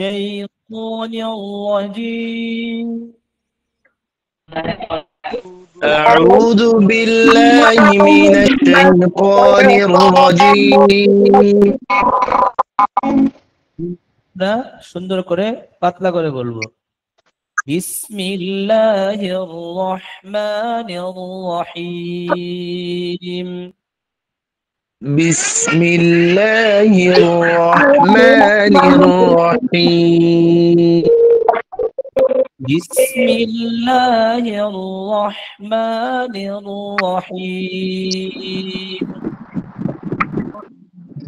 الشيطان الرجيم أعوذ بالله من الشيطان الرجيم না সুন্দর করে পাতলা করে বলবো বিসমিল্লাহির রহমানির রহিম بسم الله الرحمن الرحيم বিসমিল্লাহির রহমানির রহিম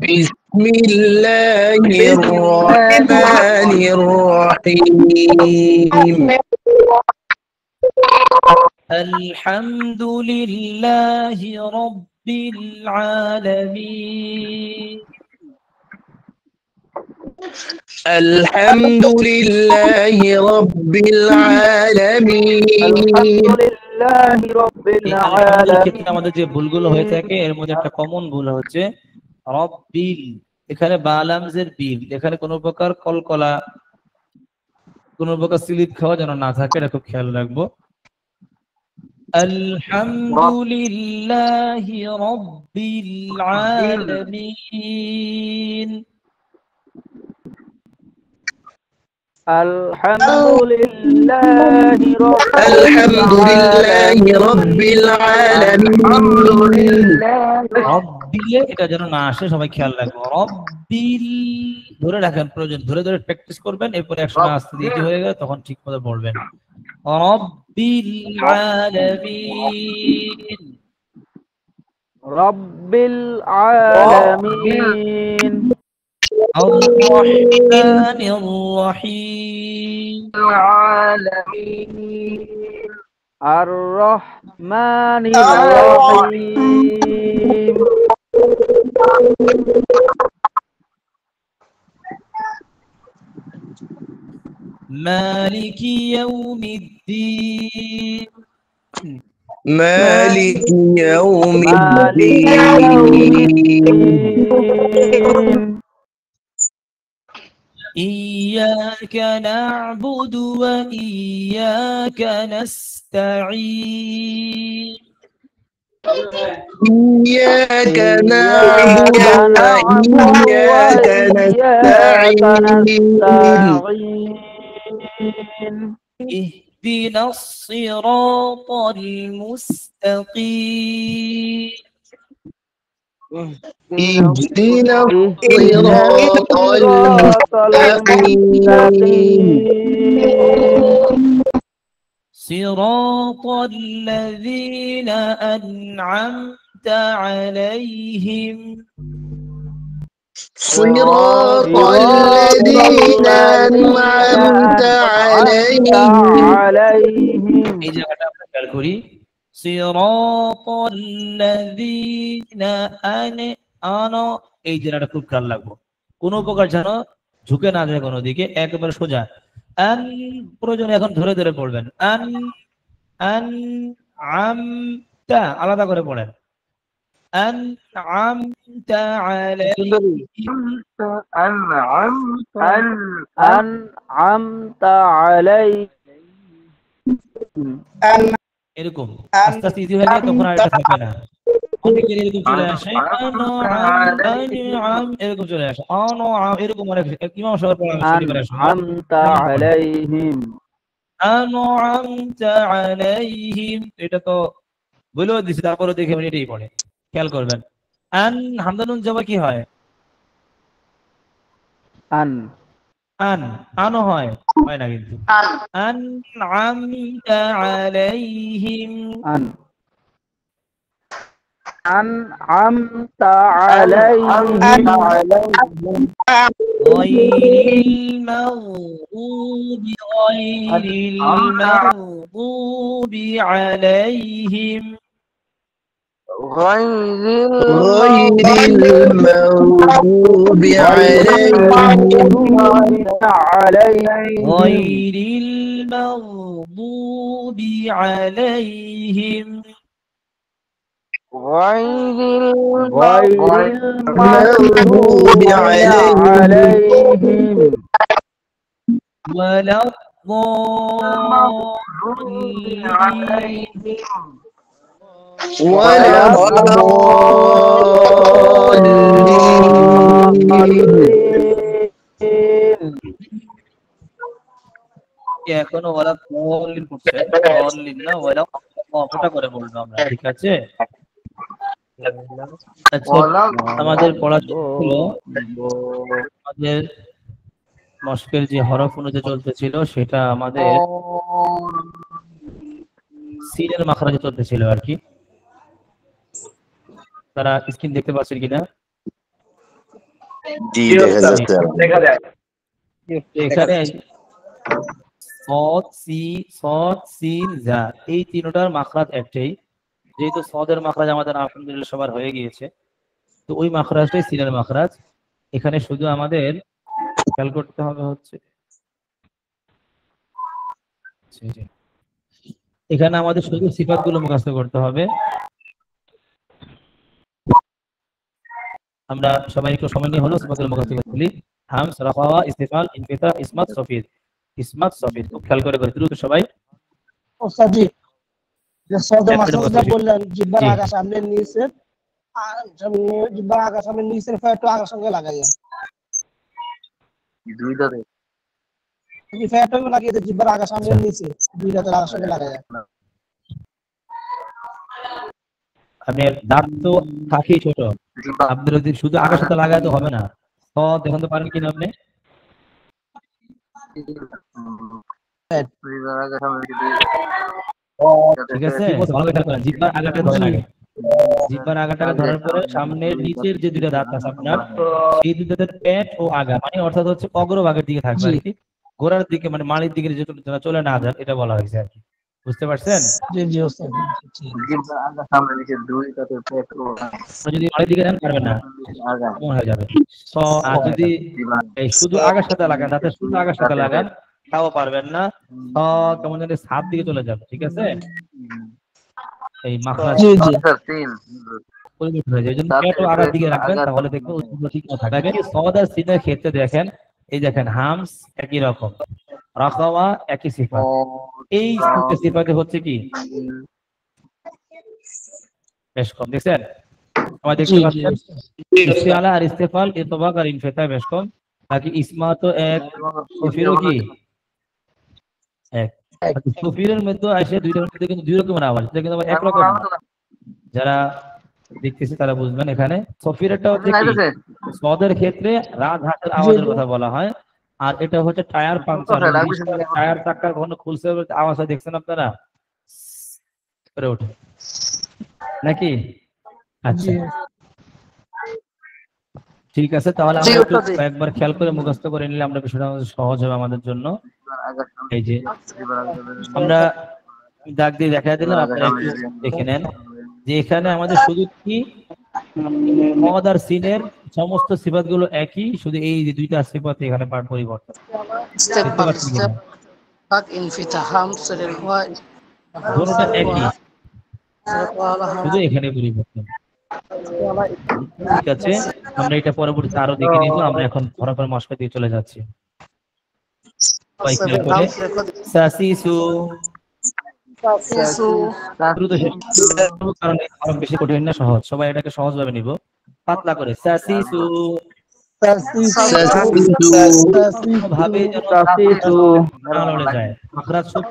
بسم الله الرحمن الرحيم الحمد لله رب العالمين الحمد لله رب العالمين আমাদের যে ভুলগুলো হয়ে থাকে এর মধ্যে একটা কমন ভুল হচ্ছে রব্বিল, এখানে বালামজের বিল, এখানে কোনো প্রকার কলকলা কোনো প্রকার সিলিপ খাওয়া যেন না থাকে, এটা খুব খেয়াল রাখবো। আলহামদুলিল্লাহি রাব্বিল আলামিন الحمد لله رب العالمين রব্বিলে এটা যেন না আসে, সবাই খেয়াল রাখবো। রব্বিল ধরে রাখেন, প্রয়োজন ধরে ধরে প্র্যাকটিস করবেন, এরপরে একসময় আস্তে দিয়ে হয়ে গেলে তখন ঠিক মতো পড়বেন। রব্বিল আলামিন রব্বিল আলামিন আর-রহমানির রহিম আর-রহমানির রহিম মালিকি ইয়াউমিদ্দিন مالك يوم الدين إياك نعبد وإياك نستعين إياك نعبد وإياك نستعين اهدنا الصراط المستقيم اهدنا الصراط المستقيم صراط الذين أنعمت عليهم صراط الذين أنعمت عليهم এই জায়গাটা আমরা খেয়াল করি, صراط الذين এই জায়গাটা খুব খেয়াল রাখবো, কোনো প্রকার যেন ঝুঁকে না যায় কোনো দিকে, একেবারে সোজা। আন প্রয়োজনে এখন ধরে ধরে পড়বেন, আন আন আমতা আলাদা করে পড়েন, أنعمت عليهم أنعمت عليهم এরকম আস্তে আস্তে ইজি হয়ে গেলে তখন আর এটা থাকবে না। অনেকের এরকম চলে আসে এরকম চলে আসে এরকম অনেক ইমাম সাহেব أنعمت عليهم أنعمت عليهم এটা তো বলেও দিছি, তারপরে দেখে এটাই পড়ে, খেয়াল করবেন। আন হামজা নুন জবর কি হয়? আন আন আনো হয় না কিন্তু আনআমতা আলাইহিম أنعمت عليهم غير المغضوب عليهم غير المغضوب عليهم غير المغضوب عليهم ولا الضالين ولا الضالين এখনো ওরা দলিন করছে দলিন না ওরা কতটা করে বলবো আমরা ঠিক আছে আচ্ছা আমাদের পড়া হলো আমাদের মস্কের যে হরফ অনুযায়ী চলতেছিল সেটা আমাদের সিনের মাখরাজে চলতেছিল আর কি তারা স্ক্রিন দেখতে পাচ্ছেন কিনা জি দেখা যায় এখানে সদ সিন জা এই তিনটার মাখরাজ একটাই যেহেতু সদের মাখরাজ আমাদের আলহামদুলিল্লাহ সবার হয়ে গিয়েছে তো ওই মাখরাজটাই সিনের মাখরাজ এখানে শুধু আমাদের খেয়াল করতে হবে হচ্ছে এখানে আমাদের শুধু সিফাতগুলো মুখস্থ করতে হবে আমরা সবাই একটু সময় নিয়ে হলো সিফাতগুলো মুখস্থ করে ফেলি হামস রাফা ইস্তিফাল ইনফিতা ইসমাত সফিদ খুব খেয়াল করে দ্রুত সবাই ওস্তাদ জি যে সদে মাসুদা বললেন জিব্বার আগা সামনে নিচে সামনে জিব্বার আগা সামনে নিচের ফ্যাটও আগা সঙ্গে লাগাইয়া দুইটাতে এই ফ্যাটও লাগিয়ে দেন জিব্বার আগা সামনে নিচে দুইটাতে আগা সঙ্গে লাগাইয়া আপনার দাঁত তো থাকেই ছোট আপনার যদি শুধু আগার সাথে লাগায় তো হবে না তো দেখুন তো পারেন কিনা আপনি ঠিক আছে ভালো খেয়াল করেন জিব্বার আগাটা ধরে লাগে জিব্বার আগাটা ধরার পরে সামনের নিচের যে দুটো দাঁত আছে আপনার এই দুটো দাঁতের পেট ও আগা মানে অর্থাৎ হচ্ছে অগ্রভাগের দিকে থাকবে আর কি গোড়ার দিকে মানে মাড়ির দিকে যে চলে না যান এটা বলা হয়েছে আর কি বুঝতে পারছেন জি জি ওস্তাদ জিব্বার আগা সামনে নিচে দুইটাতে পেট ও যদি মাড়ির দিকে যান পারবেন না আগা এমন হয়ে যাবে তো আর যদি এই শুধু আগার সাথে লাগান দাঁতের শুধু আগার সাথে লাগান তাও পারবেন না কেমন জানি সাত দিকে চলে যাবে ঠিক আছে এই মাখরাজ জি জি পরিবর্তন হয়ে যায় এই জন্য পেটও আগার দিকে রাখবেন তাহলে দেখবেন উচ্চারণ ঠিক না থাকবে সদ আর সিনের ক্ষেত্রে দেখেন এই দেখেন হামস একই রকম রাখাওয়া একই সিফাত এই সিফাতে হচ্ছে কি বেশ কম দেখছেন আমার দেখতে পাচ্ছেন ইফতিআলা আর ইস্তিফাল ইতবাক আর ইনফিতা বেশ কম বাকি ইসমা তো এক সফিরও কি এক সফিরের মধ্যে আসে দুইটার মধ্যে কিন্তু দুই রকমের আওয়াজ এটা কিন্তু এক রকম যারা দেখতেছে তারা বুঝবেন এখানে সফিরটা হচ্ছে কি সদের ক্ষেত্রে রাত হাতের আওয়াজের কথা বলা হয় আর এটা হচ্ছে টায়ার পাংচার টায়ার চাকার ঘন খুলছে আওয়াজ দেখছেন আপনারা করে ওঠে নাকি আচ্ছা ঠিক আছে তাহলে আমরা একটু একবার খেয়াল করে মুখস্থ করে নিলে আমরা বিষয়টা সহজ হবে আমাদের জন্য এই যে আমরা দাগ দিয়ে দেখা দিলাম আপনারা একটু দেখে নেন যে এখানে আমাদের শুধু কি মদ আর সিনের সমস্ত সিফাতগুলো একই শুধু এই যে দুইটা সিফাত এখানে পাঠ পরিবর্তন পাক ইনফিতাহাম সরেল ওয়া দুটোটা একই শুধু এখানে পরিবর্তন ঠিক আছে আমরা এটা পরবর্তীতে আরো দেখে নিব আমরা এখন ফরাফর মশকা দিয়ে চলে যাচ্ছি সাসিসু কারণ বেশি কঠিন না সহজ সবাই এটাকে সহজ ভাবে নিব পাতলা করে সাসিসু ভাবে যেন লড়ে যায় মাখরাজ সব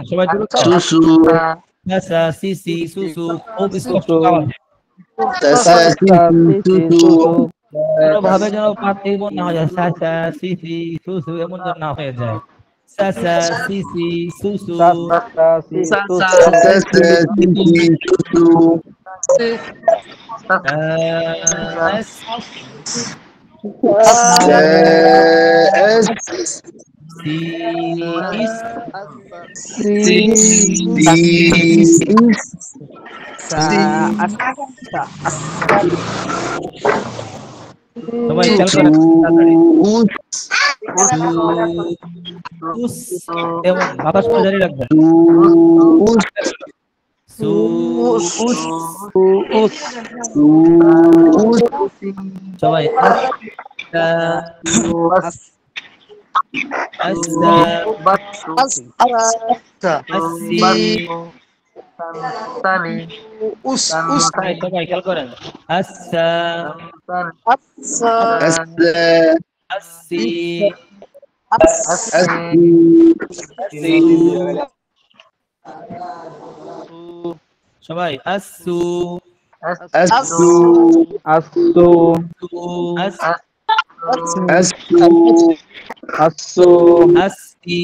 সবাই সুসু সিসি সুসু ও বিস্পষ্ট ভাবে যেন পাতে এমন না হয়ে যায় সাসা সিসি সুসু এমন যেন না হয়ে যায় সাসা সিসি সুসু সবাই খেয়াল করেন উস এমন বাতাস করে জারি রাখবেন সু উস সবাই আস্তা আস্তা আসি সবাই খেয়াল করেন আস্তা আসি সবাই আসু আসু আস আসু আসি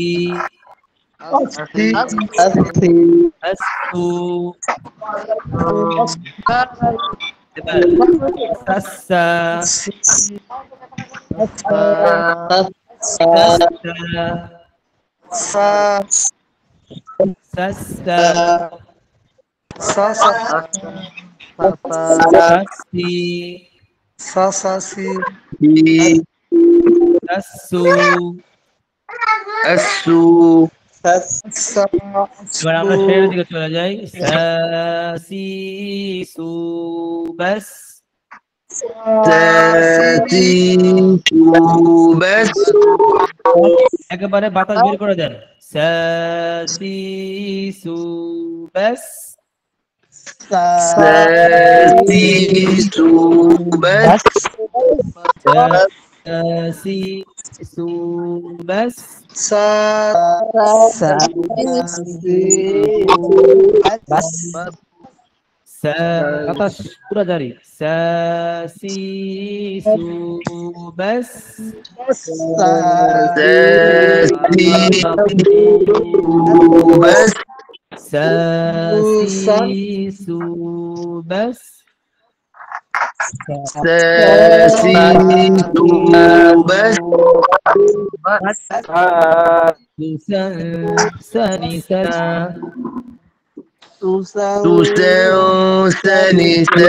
আসু এবার সাসা সাসা সাসি সাসু এবার আমরা শেষের দিকে চলে যাই সাসি সু বাস একেবারে বাতাস বের করে দেন সাসি সু বাস সাসি সু বাস বাতাস পুরা জারি সাসি সু বাস সাসি সু বাস সানি সা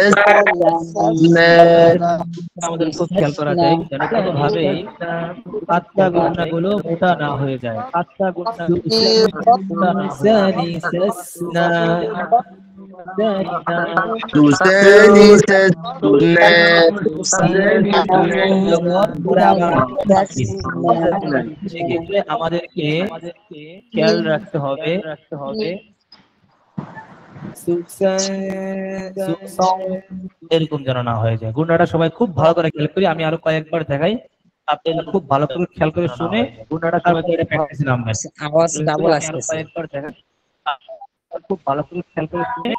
আমাদের খুব খেয়াল করা যায় যেন কোনোভাবে পাত্তা গুণা গুলো মোটা না হয়ে যায় পাত্তা গুণা সানি সাসনা সেক্ষেত্রে আমাদেরকে খেয়াল রাখতে হবে এরকম যেন না হয়ে যায় গুণাটা সবাই খুব ভালো করে খেয়াল করি আমি আরো কয়েকবার দেখাই আপনি খুব ভালো করে খেয়াল করে শুনে গুণাটা সবাই প্র্যাকটিসে নামবেন আওয়াজ ডাবল আসতেছে কয়েকবার দেখাই খুব ভালো করে খেয়াল করে শুনে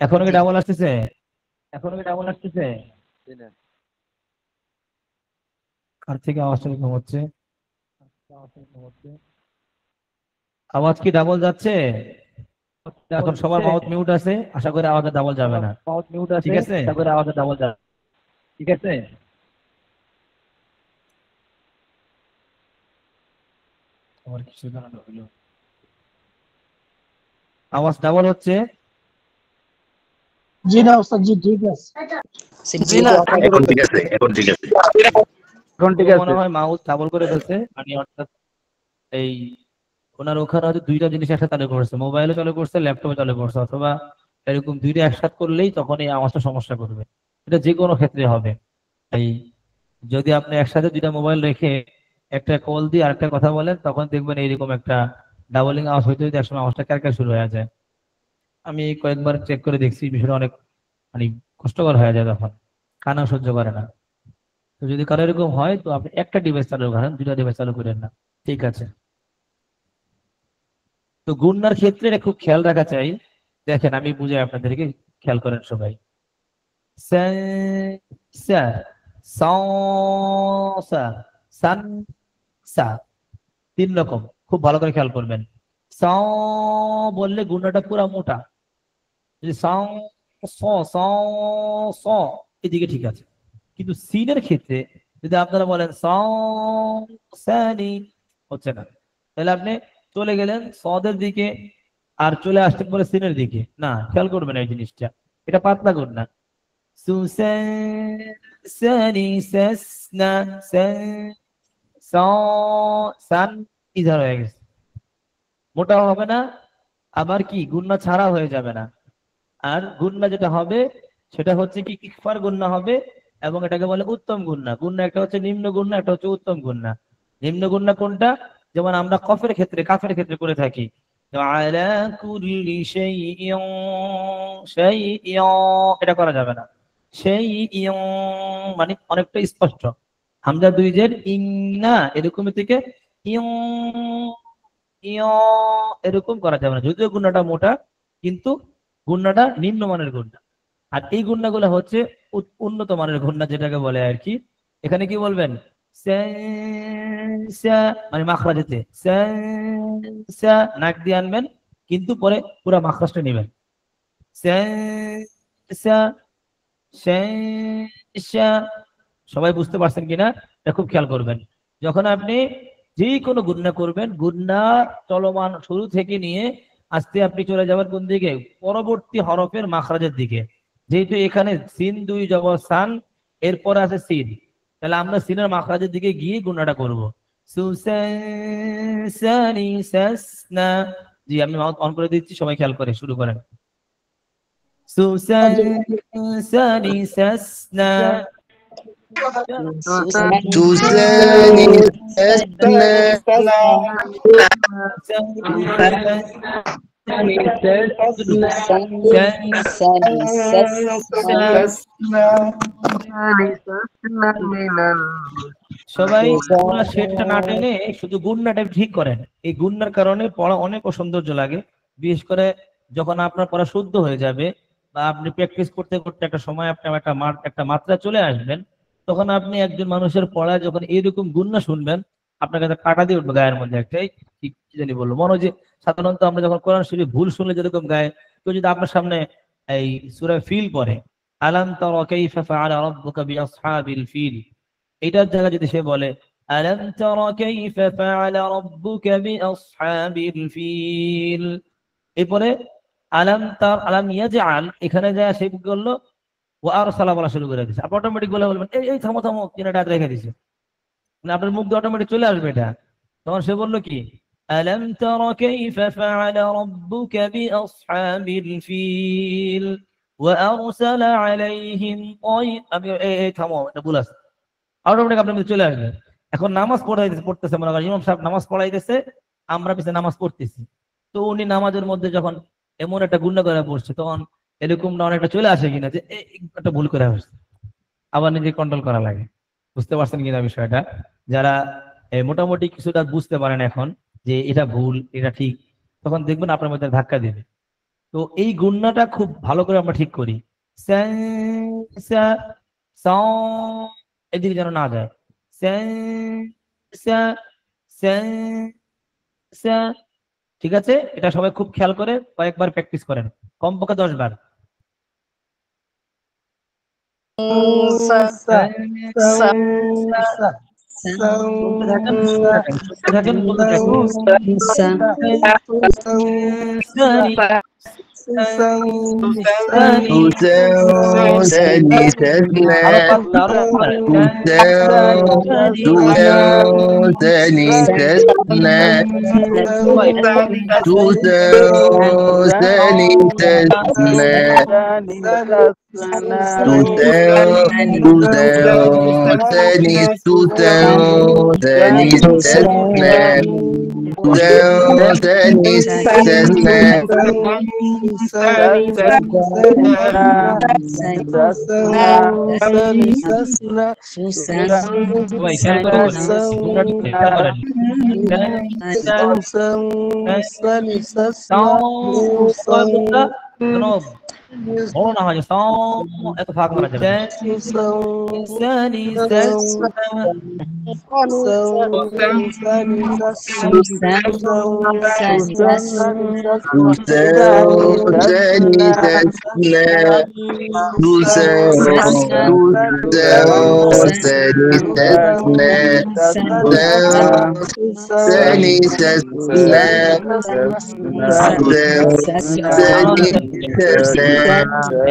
এখনো কি ডাবল আসতেছে কার থেকে আওয়াজটা কম হচ্ছে আওয়াজ কি ডাবল যাচ্ছে এখন সবার মাউথ মিউট আছে আশা করি আওয়াজে ডাবল যাবে না ঠিক আছে আশা করি আওয়াজে ডাবল যাবে ঠিক আছে আমার কিছু জানানো হলো আওয়াজ ডাবল হচ্ছে জি না ওস্তাদ জি ঠিক আছে এখন ঠিক আছে মনে হয় মাউথ ডাবল করে ফেলছে মানে অর্থাৎ এই ওনার ওখানে হয়তো দুইটা জিনিস একসাথে চালু করছে মোবাইলও চালু করছে ল্যাপটপে চালু করছে অথবা এরকম দুইটা একসাথে করলেই তখন এই আওয়াজটা সমস্যা করবে এটা যে কোনো ক্ষেত্রে হবে এই যদি আপনি একসাথে দুইটা মোবাইল রেখে একটা কল দিয়ে আরেকটা কথা বলেন তখন দেখবেন এইরকম একটা ডাবলিং আওয়াজ হইতে হইতে একসময় আওয়াজটা ক্যারক্যার শুরু হয়ে যায় আমি কয়েকবার চেক করে দেখছি বিষয়টা অনেক মানে কষ্টকর হয়ে যায় তখন কানা সহ্য করে না তো যদি কারো এরকম হয় তো আপনি একটা ডিভাইস চালু করেন দুইটা ডিভাইস চালু করেন না ঠিক আছে তো গুণনার ক্ষেত্রে এটা খুব খেয়াল রাখা চাই দেখেন আমি বুঝাই আপনাদেরকে খেয়াল করেন সবাই তিন রকম খুব ভালো করে খেয়াল করবেন স বললে গুণাটা পুরা মোটা যদি এদিকে ঠিক আছে কিন্তু সিনের ক্ষেত্রে যদি আপনারা বলেন হচ্ছে না তাহলে আপনি চলে গেলেন সদের দিকে আর চলে আসতে পরে সিনের দিকে না খেয়াল করবেন এই জিনিসটা এটা পাতলা গুণ না সান ইজার হয়ে গেছে, মোটা হবে না, আবার কি গুন্না ছাড়া হয়ে যাবে না। আর গুন্না যেটা হবে সেটা হচ্ছে কি ইকফার গুন্না হবে, এবং এটাকে বলে উত্তম গুন্না। গুন্না একটা হচ্ছে নিম্ন গুন্না, একটা হচ্ছে উত্তম গুন্না। নিম্ন গুন্না কোনটা? যেমন আমরা কফের ক্ষেত্রে, কাফের ক্ষেত্রে করে থাকি, আলা কুল্লি শাইইন, শাইইন এটা করা যাবে না। শাইইন মানে অনেকটা স্পষ্ট, হামজা দুই জের ইন্না এরকম থেকে ইয়ং এরকম করা যাবে না, যদিও গুণাটা মোটা, কিন্তু গুণাটা নিম্নমানের গুণা। আর এই গুণাগুলো হচ্ছে উন্নত মানের গুণা, যেটাকে বলে আর কি। এখানে কি বলবেন? মানে মাখরাজেতে নাক দিয়ে আনবেন, কিন্তু পরে পুরো মাখরাজটা নেবেন। সবাই বুঝতে পারছেন কিনা এটা খুব খেয়াল করবেন। যখন আপনি যে কোনো গুণনা করবেন, গুণনা চলমান শুরু থেকে নিয়ে আস্তে আপনি চলে যাবেন কোন দিকে? পরবর্তী হরফের মাখরাজের দিকে। যেহেতু এখানে সিন দুই জবর সান, এরপর আছে সিন, তাহলে আমরা সিনের মাখরাজের দিকে গিয়ে গুণনাটা করব। জি, আমি মাউথ অন করে দিচ্ছি, সবাই খেয়াল করে শুরু করেন। সবাই পুরো শেডটা না টেনে শুধু গুণনাটা ঠিক করেন। এই গুণনার কারণে পড়া অনেক সৌন্দর্য লাগে, বিশেষ করে যখন আপনার পড়া শুদ্ধ হয়ে যাবে, বা আপনি প্র্যাকটিস করতে করতে একটা সময় আপনি একটা মাত্রা চলে আসবেন, তখন আপনি একজন মানুষের পড়া যখন এইরকম গুণনা শুনবেন, আপনার কাছে কাটা দিয়ে উঠবে গায়ের মধ্যে। একটাই কি জানি বললো, মনে হয় যে সাধারণত আমরা যখন কোরআন শরীফ ভুল শুনলে যেরকম গায়ে, কেউ যদি আপনার সামনে এই সূরা ফিল পড়ে, আলাম তারা কাইফা ফাআলা রাব্বুকা বিআসহাবিল ফিল, এটার জায়গায় যদি সে বলে আলাম তারা কাইফা ফাআলা রাব্বুকা বিআসহাবিল ফিল, এরপরে আলাম ইয়াজআল, এখানে যা সে বললো ও আরসালা বলা শুরু করে দিয়েছে, আপনি অটোমেটিক বলে বলবেন এই এই থামো থামো, কিনাটা রেখে দিয়েছে, মানে আপনার মুখ দিয়ে অটোমেটিক চলে আসবে এটা। তখন সে বললো কি আলাম তারা কাইফা ফাআলা রাব্বুকা বিআসহাবিল ফিল ওয়া আরসালা আলাইহিম আমি এই থামো, এটা ভুল আছে, অটোমেটিক আপনার মধ্যে চলে আসবে। এখন নামাজ পড়তেছে, মনে করেন ইমাম সাহেব নামাজ পড়াইতেছে, আমরা পিছনে নামাজ পড়তেছি, তো উনি নামাজের মধ্যে যখন এমন একটা গুন্ডা করে পড়ছে, তখন এরকম না অনেকটা চলে আসে কিনা যে একটা ভুল করে আসছে, আবার নিজে কন্ট্রোল করা লাগে। বুঝতে পারছেন কিনা বিষয়টা? যারা মোটামুটি কিছুটা বুঝতে পারেন এখন যে এটা ভুল এটা ঠিক, তখন দেখবেন আপনার মধ্যে ধাক্কা দেবে। তো এই গুন্নাটা খুব ভালো করে আমরা ঠিক করি, এদিকে যেন না যায়। ঠিক আছে, এটা সবাই খুব খেয়াল করে কয়েকবার প্র্যাকটিস করেন, কমপক্ষে 10 বার। বড় না হয় এত ফাঁক মারা যাবে।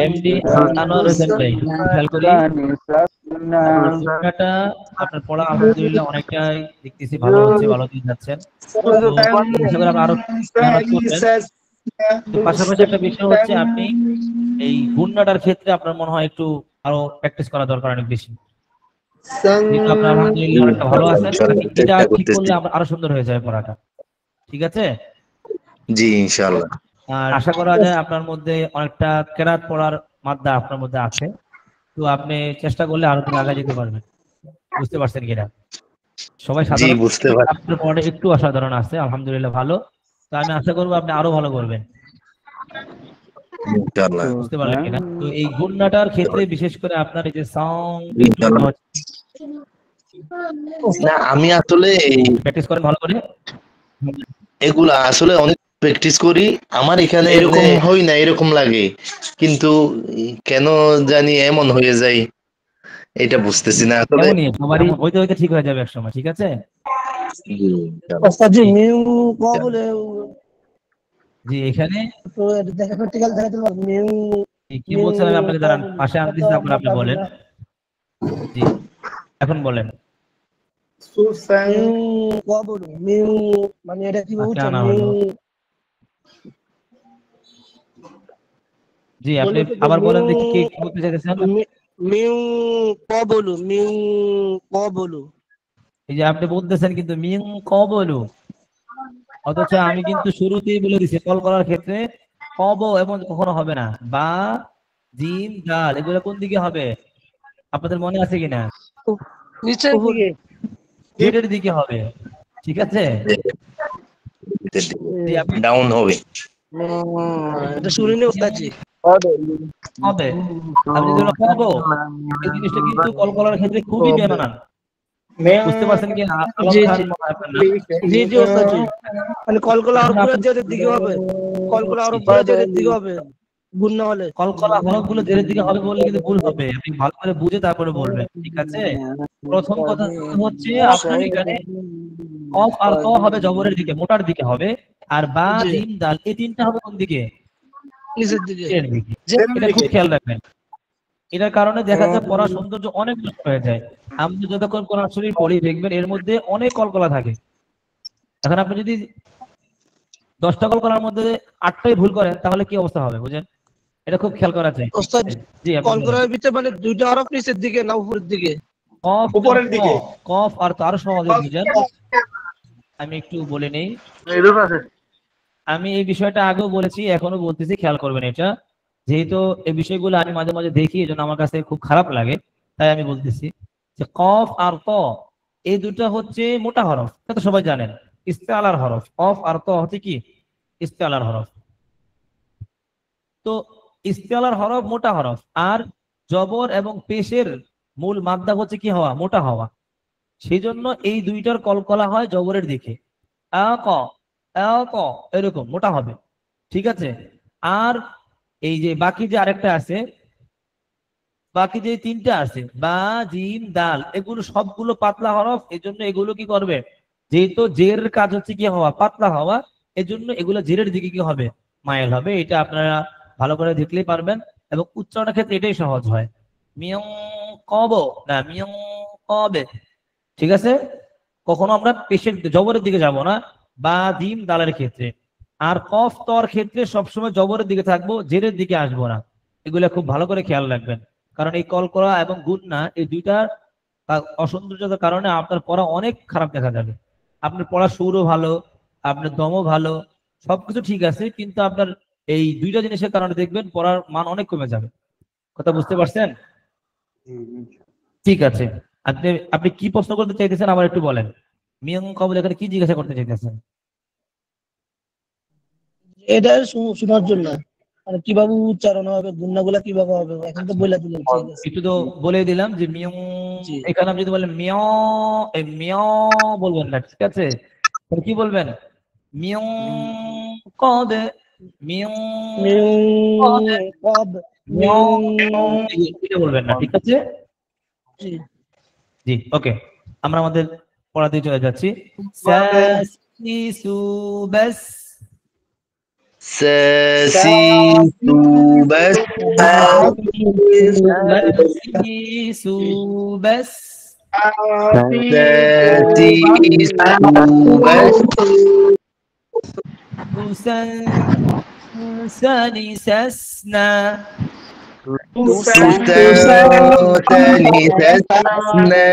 এমডি আনোয়ার হোসেন ভাই খেয়াল করি গুণনাটা আপনার পড়া আলহামদুলিল্লাহ অনেকটাই দেখতেছি ভালো হচ্ছে, ভালো দিয়ে যাচ্ছেন। তো আশা করি আপনি আরো মেহনত করবেন। তো পাশাপাশি একটা বিষয় হচ্ছে আপনি এই গুণনাটার ক্ষেত্রে আপনার মনে হয় একটু আরো প্র্যাকটিস করা দরকার অনেক বেশি। যেহেতু আপনার আলহামদুলিল্লাহ অনেকটা ভালো আছেন, এটা ঠিক করলে আরো সুন্দর হয়ে যাবে পড়াটা। ঠিক আছে? জি ইনশাআল্লাহ। আর আশা করা যায় আপনার মধ্যে অনেকটা কেরাত পড়ার মাদ্দা আপনার মধ্যে আছে। তো আপনি চেষ্টা করলে আরো দিন আগে যেতে পারবেন। বুঝতে পারছেন কিনা? সবাই জি সাধারণ বুঝতে পারছি আপনার পড়াটা একটু অসাধারণ আছে, আলহামদুলিল্লাহ ভালো। তো আমি আশা করবো আপনি আরো ভালো করবেন। ইনশাআল্লাহ। বুঝতে পারলেন কিনা? তো এই গুণনাটার ক্ষেত্রে বিশেষ করে আপনার এই যে সাউন্ড ইনশাআল্লাহ। না আমি আসলে প্র্যাকটিস করেন ভালো করে। এগুলা আসলে অনেক প্র্যাকটিস করি, আমার এখানে এরকম হয় না, এরকম লাগে, কিন্তু কেন জানি এমন হয়ে যায় এটা বুঝতেছি না আসলে। এমনই সবারই হইতে হইতে ঠিক হয়ে যাবে একসময়। ঠিক আছে? জি, ইনশাআল্লাহ। ওস্তাদ জি মিউ ক বলে জি এখানে তো দেখা প্র্যাকটিক্যাল দেখাতে পারবো মিউ কি বলছেন আমি আপনাকে দাঁড়ান পাশে আনতেছি, তারপর আপনি বলেন। জি এখন বলেন। মিউ ক বলো মিউ মানে এটা কি আজকে বলছো আনা মিউ হলো। জি আপনি আবার বলেন দেখি কি বলতে চাইতেছেন। মিউ ক বলো মিউ ক বলো এই যে আপনি বলতেছেন কিন্তু মিং কবলু, অথচ আমি কিন্তু শুরুতেই বলে দিছি কল করার ক্ষেত্রে কব এবং কখনো হবে না। বা জিম ডাল এগুলো কোন দিকে হবে আপনাদের মনে আছে কিনা? নিচের দিকে জেডের দিকে হবে। ঠিক আছে? জি আপনি ডাউন হবে। এটা শুনিনি ওস্তাদ জি হবে। আপনি যেগুলো পাবো এই জিনিসটা কিন্তু কল করার ক্ষেত্রে খুবই বেমানান। বুঝতে পারছেন কি? আলম জি খান জি মনে হয় আপনার নাম। জি জি ওস্তাদ জি মানে কলকলা আর পুরো জেরের দিকে হবে কলকলা আর পুরো জেরের দিকে হবে গুণ না হলে কলকলা হরফ গুলো জেরের দিকে হবে বললে কিন্তু ভুল হবে। আপনি ভালো করে বুঝে তারপরে বলবেন। ঠিক আছে? প্রথম কথা হচ্ছে আপনার এখানে কফ আর ক হবে জবরের দিকে, মোটার দিকে হবে। আর বা জি জিম দাল এই তিনটা হবে কোন দিকে? নিচের দিকে এর দিকে। এটা খুব খেয়াল রাখবেন। এটার কারণে দেখা যায় পড়ার সৌন্দর্য অনেক নষ্ট হয়ে যায়। আপনি যতক্ষণ কোরআন শরীফ পড়ি দেখবেন এর মধ্যে অনেক কলকলা থাকে। এখন আপনি যদি 10টা কলকলার মধ্যে 8টাই ভুল করেন তাহলে কি অবস্থা হবে বুঝেন? এটা খুব খেয়াল করা চাই। ওস্তাদ জি আপনি বলেন। কলকলার ভিতরে মানে দুইটা হরফ নিচের দিকে না উপরের দিকে কফ উপরের দিকে। কফ আর তার সহজে বুঝেন। আমি একটু বলে নেই। আমি এই বিষয়টা আগেও বলেছি, এখনো বলতেছি, খেয়াল করবেন এটা। যেহেতু এই বিষয়গুলো আমি মাঝে মাঝে দেখি, এজন্য আমার কাছে খুব খারাপ লাগে, তাই আমি বলতেছি যে কফ আর ত এই দুটো হচ্ছে মোটা হরফ, এটা তো সবাই জানেন। ইস্তেআলার হরফ কফ আর ত হচ্ছে কি? ইস্তেআলার হরফ। তো ইস্তেআলার হরফ মোটা হরফ, আর জবর এবং পেশের মূল মাদ্দা হচ্ছে কি হওয়া? মোটা হওয়া। সেই জন্য এই দুইটার কলকলা হয় জবরের দিকে। আ ক আ ক এরকম মোটা হবে। ঠিক আছে? আর এই যে বাকি যে আরেকটা আছে, বাকি যে তিনটা আছে বা জিম দাল এগুলো সবগুলো পাতলা হরফ, এজন্য এগুলো কি করবে? যেহেতু জের কাজ হচ্ছে কি হওয়া? পাতলা হওয়া। এজন্য এগুলো জেরের দিকে কি হবে? মাইল হবে। এটা আপনারা ভালো করে দেখলেই পারবেন, এবং উচ্চারণের ক্ষেত্রে এটাই সহজ হয়। মিয়ং কব না মিয়ং কবে। ঠিক আছে? কখনো আমরা পেশের জবরের দিকে যাব না বা জিম দালের ক্ষেত্রে। আর কফ তর ক্ষেত্রে সবসময় জবরের দিকে থাকবো, জেরের দিকে আসবো না। এগুলা খুব ভালো করে খেয়াল রাখবেন, কারণ এই কলকলা এবং গুণনা এই দুইটার অসৌন্দর্যতার কারণে আপনার পড়া অনেক খারাপ দেখা যাবে। আপনার পড়ার সুরও ভালো, আপনার দমও ভালো, সবকিছু ঠিক আছে, কিন্তু আপনার এই দুইটা জিনিসের কারণে দেখবেন পড়ার মান অনেক কমে যাবে। কথা বুঝতে পারছেন? ঠিক আছে। আপনি আপনি কি প্রশ্ন করতে চাইতেছেন আবার একটু বলেন। মিয়ং কবল এখানে কি জিজ্ঞাসা করতে চাইতেছেন? এটা শোনার জন্য মানে কিভাবে উচ্চারণ হবে গুণনাগুলা কিভাবে হবে এখন তো বলে দিলেন ঠিক আছে একটু তো বলে দিলাম যে মিয়ং, জি এখানে আপনি যদি বলেন মিয়, এই মিয় বলবেন না। ঠিক আছে? তাহলে কি বলবেন? মিয়ং কবে, মিয়ং মিউ কবে, কব মিয়ং মিউ এটা বলবেন না। ঠিক আছে? জি জি ওকে, আমরা আমাদের পড়াতে চলে যাচ্ছি। সাস সু বাস ساسيسو بس ساسيسو بس ساسيسو بس سانسسنا سانسسنا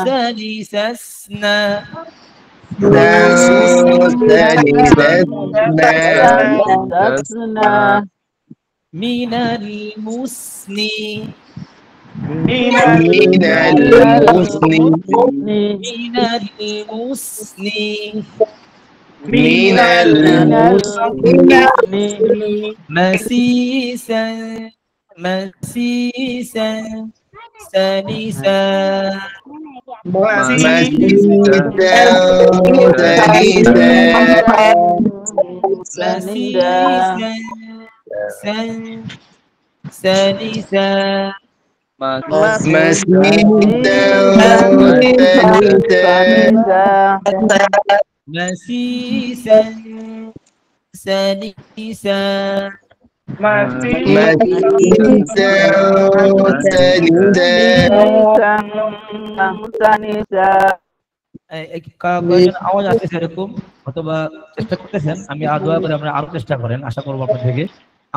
سانسسنا سانسسنا من المسني من المسلم من المسني من المسلم مسيسا مسيسا سانسا مسيسا مسيسا سانسا مسيسا سانسا কয়েকজন আওয়াজ আসছে এরকম অথবা চেষ্টা করতেছেন, আমি দোয়া করে আপনারা আরো চেষ্টা করেন, আশা করবো আপনার থেকে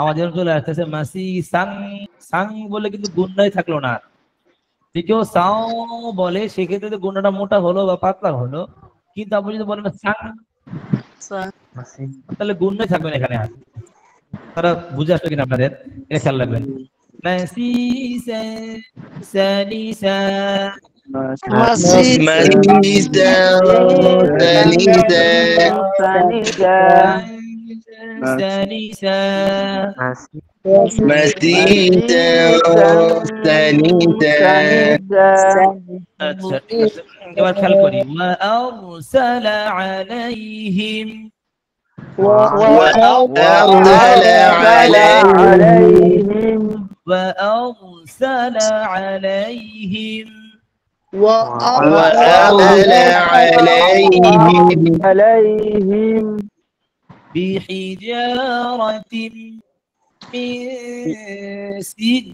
আওয়াজ চলে আসতেছে। মাসি সাং সাং বলে কিন্তু গুন্ডাই থাকলো না, যে কেউ সাও বলে সেক্ষেত্রে গুন্ডাটা মোটা হলো বা পাতলা হলো, কিন্তু আপনি যদি বলেন সাং তাহলে গুন্ডাই থাকবেন এখানে। আর তারা বুঝে আসবে কিনা আপনাদের, এটা খেয়াল রাখবেন। মাসিসা সালিসা আচ্ছা ঠিক আছে, এবার খেয়াল করি। وأرسل عليهم وأرسل عليهم بحجارة من سجيل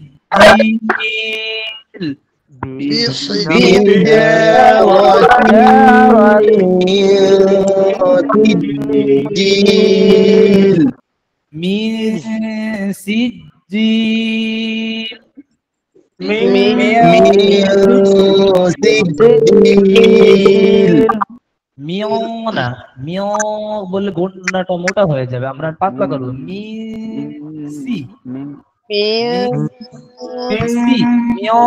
من سجيل মিও না, মিও বললে ঘটনাটা মোটা হয়ে যাবে, আমরা পাতলা করবো। মিসি মিসি মিও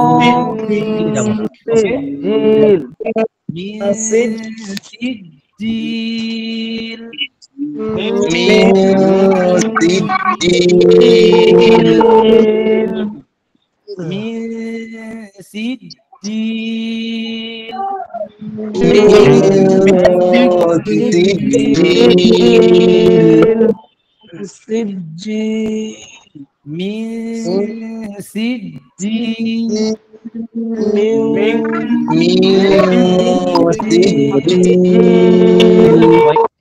যাবো, ওকে। মিসিজিল মিসিজিল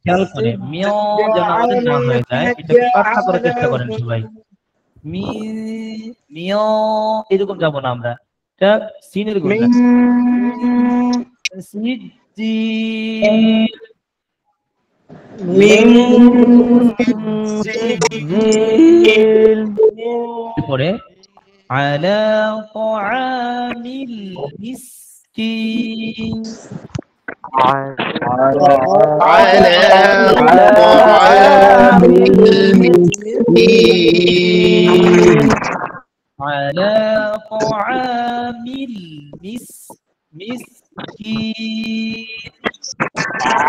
খেয়াল করে মিও যেন আমাদের না হয়ে যায়, এটাকে পাতলা করার চেষ্টা করেন সবাই। মিও এরকম যাবো না আমরা, এটা সিনের গুণ। পরে আলা তাআমিল মিসকিন على طعام المسكين على طعام المسكين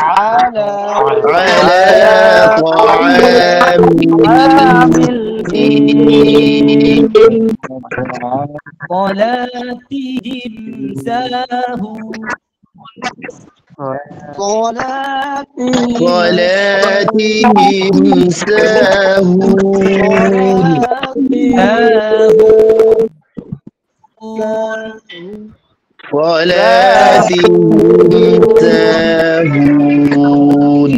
على طعام المسكين صلاتهم ساهون صلاتهم ساهون صلاتهم ساهون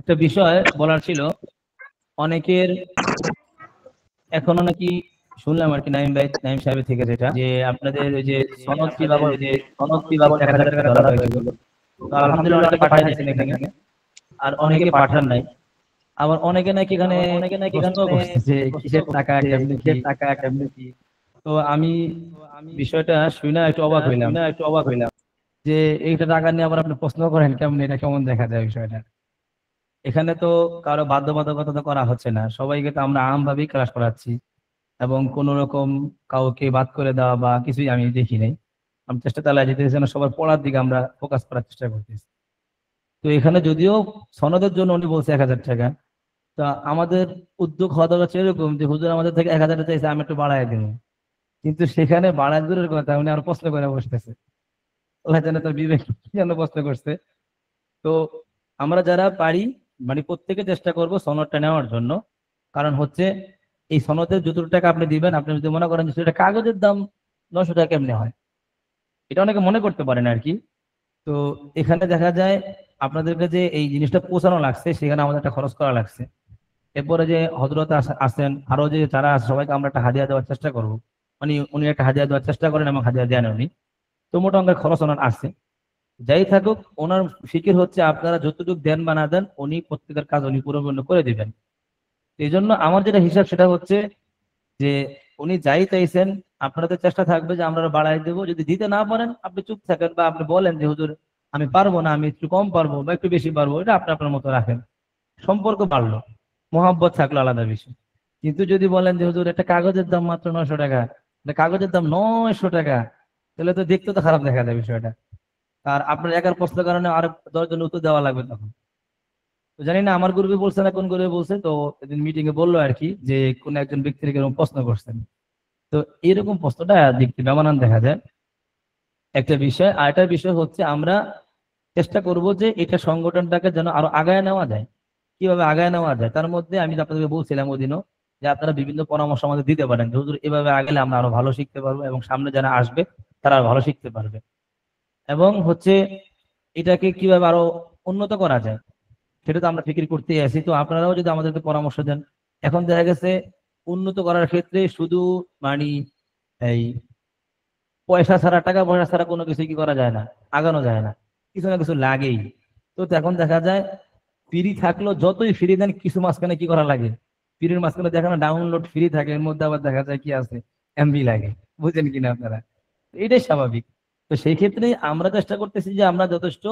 একটা বিষয় বলার ছিল, অনেকের এখনো নাকি শুনলাম আর কি নাইম সাহেবের থেকে, যেটা যে আপনাদের ওই যে সনদ কিভাবে 1000 টাকা ধরা হয়েছিল। তো আলহামদুলিল্লাহ অনেকে পাঠিয়ে দিয়েছেন এখানে, আর অনেকে পাঠান নাই। আবার অনেকে নাকি এখানে প্রশ্ন করছে যে কিসের টাকা কেমনে কি। তো আমি বিষয়টা শুনে একটু অবাক হইলাম যে এইটা টাকা নিয়ে আবার আপনি প্রশ্ন করেন কেমন, এটা কেমন দেখা যায় বিষয়টা। এখানে তো কারো বাধ্যবাধকতা তো করা হচ্ছে না, সবাইকে তো আমরা আমভাবেই ক্লাস করাচ্ছি, এবং কোন রকম কাউকে বাদ করে দেওয়া বা কিছুই আমি দেখি নাই। আমি চেষ্টা চালাই যেতেছি যেন সবার পড়ার দিকে আমরা ফোকাস করার চেষ্টা করতেছি। তো এখানে যদিও সনদের জন্য উনি বলছে 1000 টাকা, তা আমাদের উদ্যোগ হওয়া দরকার এরকম যে হুজুর আমাদের থেকে 1000 টাকা চাইছে, আমি একটু বাড়াই দেব। কিন্তু সেখানে বাড়ায় দূরের কথা, উনি আর প্রশ্ন করে বসতেছে। আল্লাহ জানে তার বিবেক কি জন্য প্রশ্ন করছে। তো আমরা যারা পারি মানে প্রত্যেকে চেষ্টা করব সনদটা নেওয়ার জন্য। কারণ হচ্ছে এই সনদের যত টাকা আপনি দিবেন, আপনি যদি মনে করেন যে সেটা কাগজের দাম 900 টাকা কেমনে হয়, এটা অনেকে মনে করতে পারেন আর কি। তো এখানে দেখা যায় আপনাদেরকে যে এই জিনিসটা পৌঁছানো লাগছে, সেখানে আমাদের একটা খরচ করা লাগছে। এরপরে যে হযরত আসেন, আরো যে যারা আছে সবাইকে আমরা একটা হাদিয়া দেওয়ার চেষ্টা করব। মানে উনি একটা হাদিয়া দেওয়ার চেষ্টা করেন এবং হাদিয়া দেন উনি। তো মোটা অঙ্কের খরচ ওনার আছে। যাই থাকুক, ওনার ফিকির হচ্ছে আপনারা যতটুকু দেন বা না দেন, উনি প্রত্যেকের কাজ উনি পরিপূর্ণ করে দিবেন। এই জন্য আমার যেটা হিসাব সেটা হচ্ছে যে উনি যাই চাইছেন, আপনাদের চেষ্টা থাকবে যে আমরা বাড়াই দেবো। যদি দিতে না পারেন আপনি চুপ থাকেন, বা আপনি বলেন যে হুজুর আমি পারবো না, আমি একটু কম পারবো বা একটু বেশি পারবো, এটা আপনি আপনার মতো রাখেন। সম্পর্ক বাড়লো, মহাব্বত থাকলো, আলাদা বিষয়। কিন্তু যদি বলেন যে হুজুর একটা কাগজের দাম মাত্র 900 টাকা, কাগজের দাম 900 টাকা, তাহলে তো দেখতে তো খারাপ দেখা যায় বিষয়টা। আর আপনার একার প্রশ্নের কারণে আর 10 জন উত্তর দেওয়া লাগবে তখন। তো জানি না আমার গ্রুপে বলছে না কোন গ্রুপে বলছে, তো এদিন মিটিং এ বললো আর কি যে কোন একজন ব্যক্তি এরকম প্রশ্ন করছেন। তো এরকম প্রশ্নটা দেখতে বেমানান দেখা যায় একটা বিষয়। আর একটা বিষয় হচ্ছে আমরা চেষ্টা করব যে এটা সংগঠনটাকে যেন আরো আগায় নেওয়া যায়। কিভাবে আগায় নেওয়া যায় তার মধ্যে আমি আপনাদেরকে বলছিলাম ওদিনও যে আপনারা বিভিন্ন পরামর্শ আমাদের দিতে পারেন যে হুজুর এভাবে আগালে আমরা আরো ভালো শিখতে পারবো, এবং সামনে যারা আসবে তারা আরো ভালো শিখতে পারবে। এবং হচ্ছে এটাকে কিভাবে আরো উন্নত করা যায় সেটা তো আমরা ফিকির করতেই আছি। তো আপনারাও যদি আমাদেরকে পরামর্শ দেন। এখন দেখা গেছে উন্নত করার ক্ষেত্রে শুধু মানে এই পয়সা ছাড়া, টাকা পয়সা ছাড়া কোনো কিছু কি করা যায় না, আগানো যায় না, কিছু না কিছু লাগেই। তো এখন দেখা যায় ফ্রি থাকলো, যতই ফ্রি দেন কিছু মাঝখানে কি করা লাগে, ফ্রির মাঝখানে দেখা না ডাউনলোড ফ্রি থাকে, এর মধ্যে আবার দেখা যায় কি আছে এমবি লাগে, বুঝেন কিনা আপনারা। এটাই স্বাভাবিক। তো সেই ক্ষেত্রে আমরা চেষ্টা করতেছি যে আমরা যথেষ্ট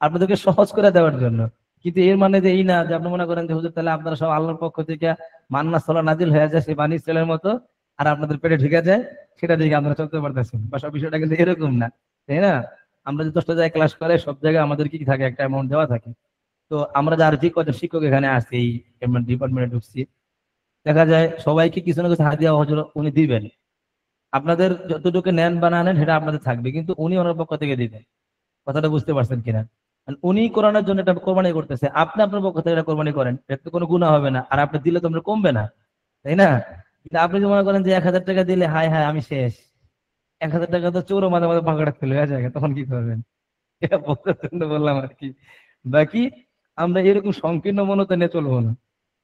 আপনাদেরকে সহজ করে দেওয়ার জন্য। কিন্তু এর মানে যে এই না যে আপনি মনে করেন যে হুজুর তাহলে আপনারা সব আল্লাহর পক্ষ থেকে মান্না সলা নাজিল হয়ে যায় সেই বানি ইসরাইলের মতো, আর আপনাদের পেটে ঢুকে যায়, সেটা দিকে আমরা চলতে পারতেছি বা সব বিষয়টা কিন্তু এরকম না, তাই না? আমরা যে 10টা জায়গায় ক্লাস করে সব জায়গায় আমাদের কি থাকে, একটা অ্যামাউন্ট দেওয়া থাকে। তো আমরা যার যে কত শিক্ষক এখানে আসছে এই ডিপার্টমেন্টে ঢুকছি, দেখা যায় সবাইকে কিছু না কিছু হাদিয়া হজর উনি দিবেন। আপনাদের যতটুকু নেন বা না নেন সেটা আপনাদের থাকবে, কিন্তু উনি ওনার পক্ষ থেকে দিবেন। কথাটা বুঝতে পারছেন কিনা? উনি কোরআনের জন্য এটা কোরবানি করতেছে, আপনি আপনার পক্ষ থেকে এটা কোরবানি করেন, এটা তো কোনো গুনাহ হবে না, আর আপনি দিলে তো আপনার কমবে না, তাই না? কিন্তু আপনি যদি মনে করেন যে 1000 টাকা দিলে হাই হাই আমি শেষ, 1000 টাকা তো চোরও মাঝে মাঝে পাকড়া ফেলে হয়ে যায়, তখন কি করবেন? এটা বলার জন্য বললাম আর কি। বাকি আমরা এরকম সংকীর্ণ মনতা নিয়ে চলবো না।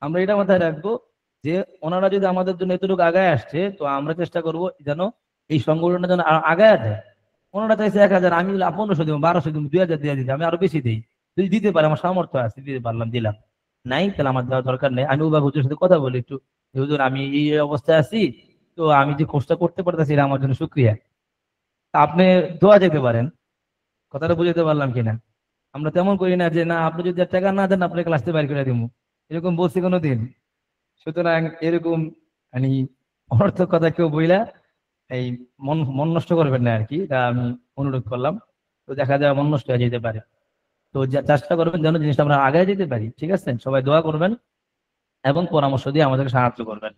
আমরা এটা মাথায় রাখবো যে ওনারা যদি আমাদের জন্য এতটুকু আগায় আসছে, তো আমরা চেষ্টা করব যেন এই সংগঠনটা যেন আরো আগায় যায়। ওনারা চাইছে 1000, আমি 1500 দিব, 1200 দিব, 2000 দিয়ে দিচ্ছি, আমি আরো বেশি দিই। যদি দিতে পারে, আমার সামর্থ্য আছে, দিতে পারলাম, দিলাম। নাই তাহলে আমার দেওয়ার দরকার নেই। আমি ওবা হুজুরের সাথে কথা বলি একটু, হুজুর আমি এই অবস্থায় আছি, তো আমি যে কোর্সটা করতে পারতেছি এটা আমার জন্য শুক্রিয়া, আপনি দোয়া যেতে পারেন। কথাটা বুঝতে পারলাম কিনা? আমরা তেমন করি না যে না আপনি যদি টাকা না দেন আপনাকে ক্লাস থেকে বাইর করে দিব, এরকম বলছি কোনোদিন? সুতরাং এরকম মানে অনর্থক কথা কেউ বইলা এই মন মন নষ্ট করবেন না আর কি, তা আমি অনুরোধ করলাম। তো দেখা যায় মন নষ্ট হয়ে যেতে পারে। তো চেষ্টা করবেন যেন জিনিসটা আমরা আগে যেতে পারি, ঠিক আছে? সবাই দোয়া করবেন এবং পরামর্শ দিয়ে আমাদেরকে সাহায্য করবেন।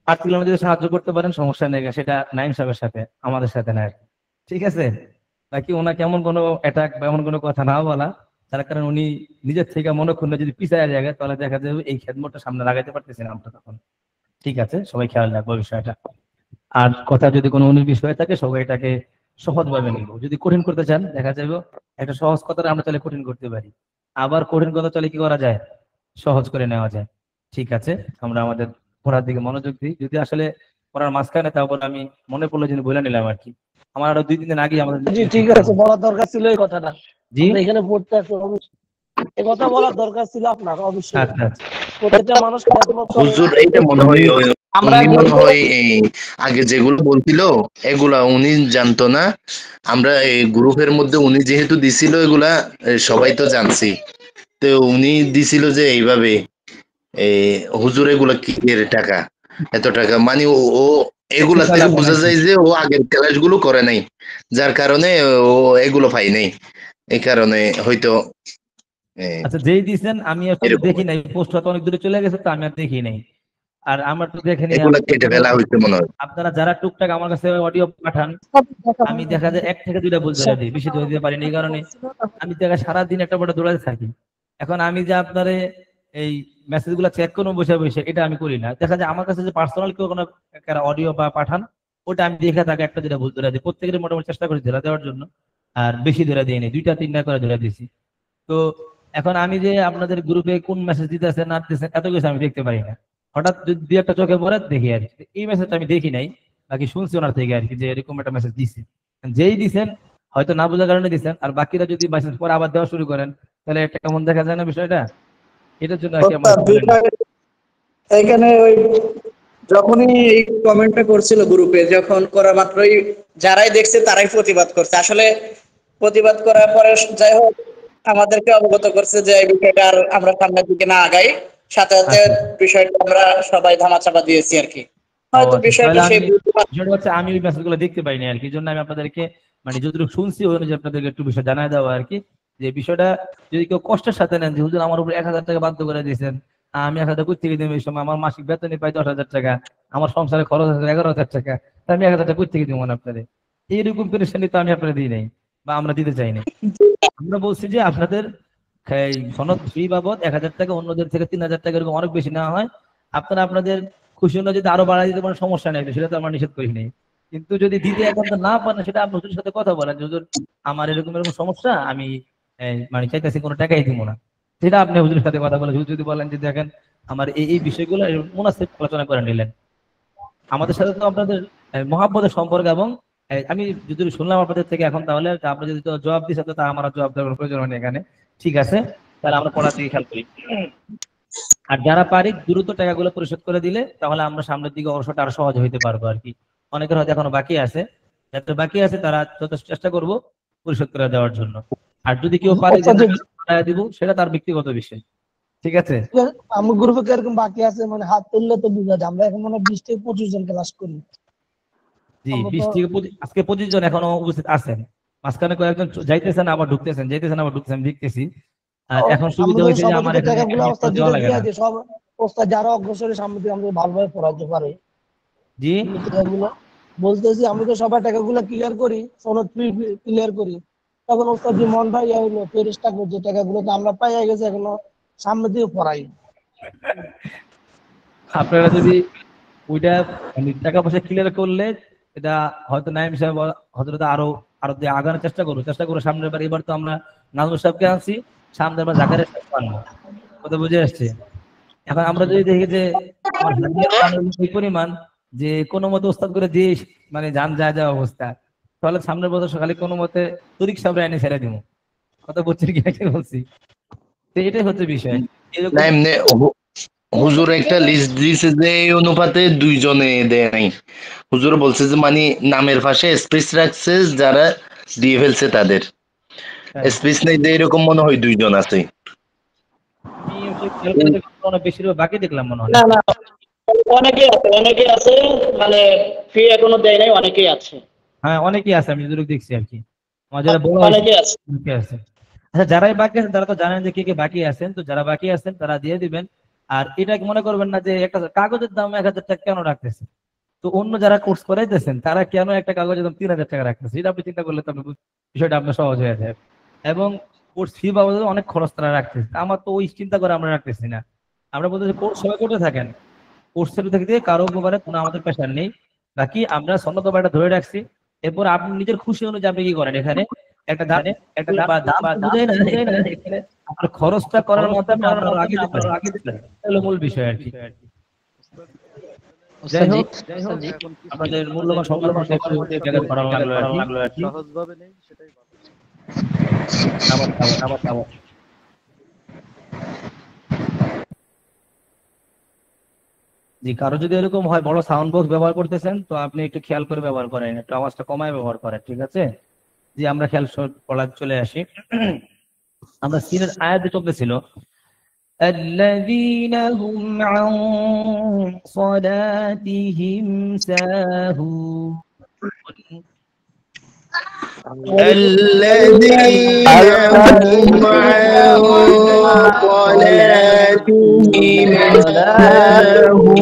আর্থিক যদি সাহায্য করতে পারেন সমস্যা নেই, সেটা নাইম সাহেবের সাথে, আমাদের সাথে না আর কি। ঠিক আছে? বাকি ওনাকে এমন কোনো অ্যাটাক বা এমন কোনো কথা না বলা, তার কারণ উনি নিজের থেকে মনক্ষুণ্ণ যদি পিছায় যায় তাহলে দেখা যাবে এই খেদমতটা সামনে লাগাইতে পারতেছি না আমরা তখন। ঠিক আছে, সবাই খেয়াল রাখবো বিষয়টা। আর কথা যদি কোনো 19-20 হয়ে থাকে সবাই এটাকে সহজভাবে নিব। যদি কঠিন করতে চান দেখা যাবে একটা সহজ কথাটা আমরা তাহলে কঠিন করতে পারি। আবার কঠিন কথা চলে কি করা যায়, সহজ করে নেওয়া যায়। ঠিক আছে, আমরা আমাদের পড়ার দিকে মনোযোগ দিই। যদি আসলে পড়ার মাঝখানে তারপর আমি মনে পড়লো যদি বলে নিলাম আর কি। আমার আরো 2-3 দিন আগে আমাদের জি ঠিক আছে, বলার দরকার ছিল এই কথাটা। জি আমরা এখানে পড়তে আসি, এই কথা বলার দরকার ছিল আপনার অবশ্যই। আচ্ছা আচ্ছা প্রত্যেকটা মানুষ খেদমত করে। হুজুর এইটা মনে হয় উনি মনে হয় এই আগে যেগুলো বলছিল এগুলা উনি জানতো না। আমরা এই গ্রুপের মধ্যে উনি যেহেতু দিছিল এগুলা সবাই তো জানছি। তো উনি দিছিল যে এইভাবে এই হুজুর এগুলা কি এর টাকা, এত টাকা মানে ও এগুলা থেকে বোঝা যায় যে ও আগের ক্লাসগুলো করে নাই, যার কারণে ও এগুলো পাই নাই। এই কারণে হয়তো আচ্ছা, যেই দিয়েছেন আমি আসলে এরকম দেখি নাই, পোস্ট হয়তো অনেক দূরে চলে গেছে তো আমি আর দেখি নাই। আর আমার তো দেখে নিই এগুলা কেটে ফেলা হয়েছে মনে হয়। আপনারা যারা টুকটাক আমার কাছে অডিও পাঠান, আমি দেখা যায় 1 থেকে 2টা ভুল ধরে দিই, বেশি ধরে দিতে পারিনি। এই কারণে আমি দেখা সারাদিন একটা পরে দৌড়াতে থাকি। এখন আমি যে আপনারে এই মেসেজ গুলা চেক করবো বসে বসে, এটা আমি করি না। দেখা যায় আমার কাছে যে পার্সোনাল কেউ কোনো অডিও বা পাঠান, ওটা আমি দেখে তাকে 1টা 2টা ভুল ধরে দিই। প্রত্যেকের মোটামুটি চেষ্টা করি ধরে দেওয়ার জন্য, আর বেশি ধরে দিইনি, 2টা 3টা করে ধরে দিয়েছি। তো এখন আমি যে আপনাদের গ্রুপে কোন মেসেজ দিতেছে না দিতেছেন এত কিছু আমি দেখতে পারি না। হঠাৎ যদি 2-1টা চোখে পড়ে দেখি আর কি। এই মেসেজটা আমি দেখি নাই, বাকি শুনছি ওনার থেকে আর কি যে এরকম একটা মেসেজ দিছে। যেই দিছেন হয়তো না বোঝার কারণে দিছেন, আর বাকিরা যদি মেসেজ পরে আবার দেওয়া শুরু করেন তাহলে একটা কেমন দেখা যায় না বিষয়টা। এটার জন্য আর কি আমার এখানে ওই যখনই এই কমেন্টটা করছিল গ্রুপে, যখন করা মাত্রই যারাই দেখছে তারাই প্রতিবাদ করছে। আসলে প্রতিবাদ করার পরে যাই হোক আমাদেরকে অবগত করছে যে এই বিষয়টা আর আমরা সামনের দিকে না আগাই, সাথে সাথে বিষয়টা আমরা সবাই ধামাচাপা দিয়েছি আর কি। হয়তো বিষয়টা সেই বিষয়টা হচ্ছে আমি ওই মেসেজগুলো দেখতে পাইনি আর কি, জন্য আমি আপনাদেরকে মানে যতটুকু শুনছি ওই অনুযায়ী আপনাদেরকে একটু বিষয় জানাই দেওয়া আর কি। যে বিষয়টা যদি কেউ কষ্টের সাথে নেন যে হুজুর আমার উপর 1000 টাকা বাধ্য করে দিয়েছেন, আমি 1000 টাকা থেকে দিব, এই সময় আমার মাসিক বেতনই পাই 10,000 টাকা, আমার সংসারে খরচ আছে 11,000 টাকা, তা আমি 1000 টাকা থেকে দিব না আপনাদের। এইরকম পেরেশানি তো আমি আপনারা দিই নাই বা আমরা দিতে চাই নাই। আমরা বলছি যে আপনাদের সনদ ফি বাবদ 1000 টাকা, অন্যদের থেকে 3000 টাকা, এরকম অনেক বেশি নেওয়া হয়। আপনারা আপনাদের খুশি অনুযায়ী যদি আরো বাড়াই দিতে পারেন সমস্যা নেই, সেটা তো আমরা নিষেধ করি নাই। কিন্তু যদি দিতে এখন না পারেন সেটা আপনি হুজুরের সাথে কথা বলেন, হুজুর আমার এরকম এরকম সমস্যা, আমি মানে চাইতেছি কোনো টাকাই দিব না, সেটা আপনি হুজুরের সাথে কথা বলেন। হুজুর যদি বলেন যে দেখেন আমার এই বিষয়গুলো মুনাসিব আলোচনা করে নিলেন। আমাদের সাথে তো আপনাদের মহাব্বতের সম্পর্ক, এবং আমি যদি শুনলাম আপনাদের থেকে এখন, তাহলে আপনি যদি তো জবাব দিচ্ছেন তা আমার জবাব দেওয়ার প্রয়োজন হয়নি এখানে। ঠিক আছে, তাহলে আমরা পড়ার দিকে খেয়াল করি। আর যারা পারি দ্রুত টাকাগুলো পরিশোধ করে দিলে তাহলে আমরা সামনের দিকে অবসরটা আরো সহজ হইতে পারবো আর কি। অনেকের হয়তো এখনো বাকি আছে, যাদের বাকি আছে তারা যথেষ্ট চেষ্টা করবো পরিশোধ করে দেওয়ার জন্য। আর যদি কেউ পারে যে দিব, সেটা তার ব্যক্তিগত বিষয়। ঠিক আছে, আমার গ্রুপে এরকম বাকি আছে, মানে হাত তুললে তো বুঝা যায়। আমরা এখন মানে 20 থেকে 25 জন ক্লাস করি। জি 20 থেকে 25, আজকে 25 জন এখনো উপস্থিত আছেন। মাঝখানে কয়েকজন যাইতেছেন আবার ঢুকতেছেন, যাইতেছেন আবার ঢুকতেছেন, আমি দেখতেছি। আর এখন সুবিধা হয়েছে যে আমার এখানে দেওয়া লাগে না। সব ওস্তাদ যারা অগ্রসরের সামনে দিয়ে আমাদের ভালোভাবে পড়াতে পারে। জি বলতেছি আমি তো সবার টাকাগুলো ক্লিয়ার করি, সনদ ক্লিয়ার করি, তখন ওস্তাদ যে মন ভাই হইলো ফেরেশতা যে টাকাগুলো তো আমরা পাইয়া গেছে, এখনো সামনে দিয়ে পড়াই। আপনারা যদি ওইটা টাকা পয়সা ক্লিয়ার করলে এটা হয়তো নাইম সাহেব হয়তো আরো আরো আগানোর চেষ্টা করবো সামনের বার। এবার তো আমরা নাজমুল সাহেবকে আনছি, সামনের বার জাকারিয়া সাহেব আনবো, কথা বুঝে আসছে। এখন আমরা যদি দেখি যে আমার এই পরিমাণ যে কোনো মতে ওস্তাদ করে দিয়ে মানে যান যা যা অবস্থা, তাহলে সামনের বছর সকালে কোনো মতে তরিক সাহেব এনে ছেড়ে দিব, কথা বলছেন কি একটা বলছি। তো এটাই হচ্ছে বিষয়। না এমনি হুজুর একটা লিস্ট দিয়েছে যে এই অনুপাতে 2 জনে দেয় নাই। হুজুর বলছে যে মানে নামের পাশে স্পেস রাখছে, যারা দিয়ে ফেলছে তাদের স্পেস নেই, এরকম মনে হয় 2 জন আছে। বেশিরভাগ বাকি দেখলাম মনে হয়। না না অনেকেই আছে মানে ফি এখনো দেয় নাই, অনেকেই আছে। হ্যাঁ অনেকেই আছে, আমি যতটুকু দেখছি আর কি। আমার যারা বড় অনেকেই আছে। আচ্ছা, যারাই বাকি আছেন তারা তো জানেন যে কে কে বাকি আছেন, তো যারা বাকি আছেন তারা দিয়ে দিবেন। আর এটা মনে করবেন না যে একটা কাগজের দাম 1000 টাকা কেন রাখতেছে, তো অন্য যারা কোর্স করাইতেছেন তারা কেন একটা কাগজের দাম 3000 টাকা রাখতেছে, এটা আপনি চিন্তা করলে তো বিষয়টা আপনার সহজ হয়ে যায়। এবং কোর্স ফি বাবদ অনেক খরচ তারা রাখতেছে, আমার তো ওই চিন্তা করে আমরা রাখতেছি না। আমরা বলতেছি কোর্স সবাই করতে থাকেন, কোর্সের থেকে কারো ব্যাপারে কোনো আমাদের প্রেশার নেই। বাকি আমরা সন্ন্যত ব্যাপারটা ধরে রাখছি। এরপর আপনি নিজের খুশি অনুযায়ী আপনি কি করেন, এখানে একটা দাম বা দাম বুঝাই না এখানে আপনার খরচটা করার মাধ্যমে আমরা আগে দিতে পারি। এটা হলো মূল বিষয় আর কি। যাই হোক আপনাদের মূল্যবান সময় একটু জায়গা করা লাগলো আর কি। সহজভাবে নেই সেটাই ভালো। আবার জি, কারো যদি এরকম হয় বড় সাউন্ড বক্স ব্যবহার করতেছেন তো আপনি একটু খেয়াল করে ব্যবহার করেন, একটু আওয়াজটা কমায় ব্যবহার করেন, ঠিক আছে? জি, আমরা খেয়াল পড়া চলে আসি। আমরা সিনের আয়াতে চলতেছিল الذين هم عن صلاتهم ساهون الذين هم عن صلاتهم ساهون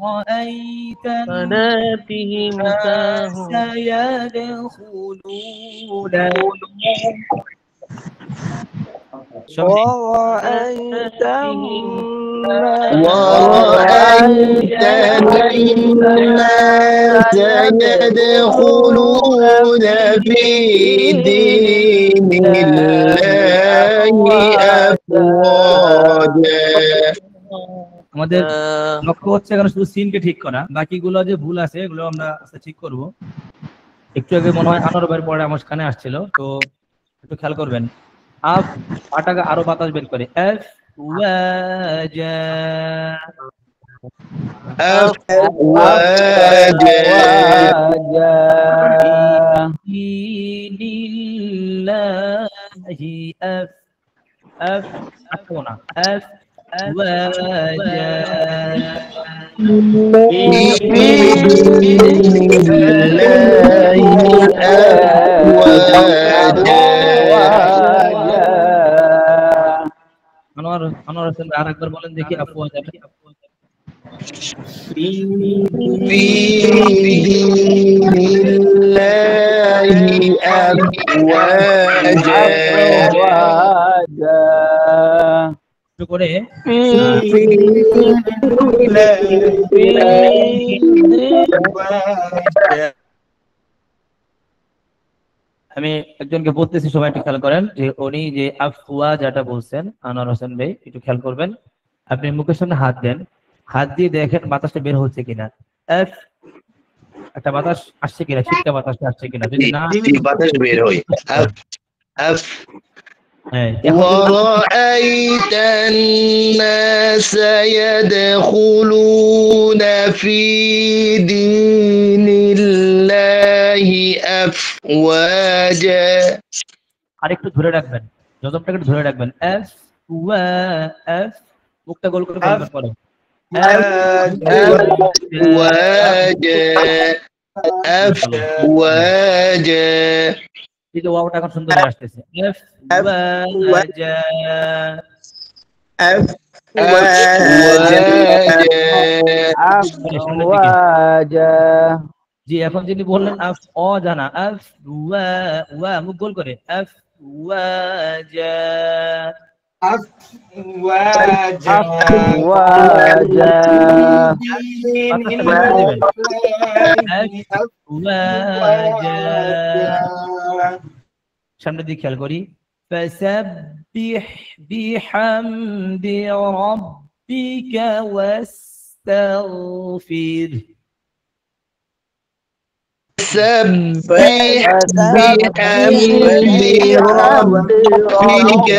رأيت صلاتهم ساهون سيدخلون ورأيتهم ورأيت الناس يدخلون في دين الله أفواجا আমাদের লক্ষ্য হচ্ছে এখানে শুধু সিনকে ঠিক করা, বাকিগুলো যে ভুল আছে এগুলো আমরা ঠিক করব। একটু আগে মনে হয় আনোয়ার ভাইয়ের পরে আমার কানে আসছিল, তো একটু খেয়াল করবেন। আফ আটাকে আরো বাতাস বের করে এফ ওয়াজা দীনিল্লাহি আফ আফ আফওনা আফ ওয়াজা আনোয়ার হোসেন আর একবার বলেন দেখি আফওয়াজা করে আমি একজনকে বলতেছি, সবাই একটু খেয়াল করেন যে উনি যে আফওয়া যেটা বলছেন আনোয়ার হোসেন ভাই, একটু খেয়াল করবেন। আপনি মুখের সামনে হাত দেন, হাত দিয়ে দেখেন বাতাসটা বের হচ্ছে কিনা, একটা বাতাস আসছে কিনা, ছিটকা বাতাস আসছে কিনা। যদি না বাতাস বের হয় ورأيت الناس يدخلون في دين الله أفواجا আরেকটু ধরে রাখবেন, যতটাকে ধরে রাখবেন এফ ওয়া এফ, মুখটা গোল করে বলবেন পরে أفواجا أفواجا এই যে ওয়াওটা এখন সুন্দর আসতেছে এফ ওয়াজা জি। এখন যিনি বললেন আফ অ জানা আফ ওয়া ওয়া, মুখ গোল করে আফ ওয়াজা সামনে দিকে খেয়াল করি فسبح بحمد ربك واستغفر سبح بحمد ربك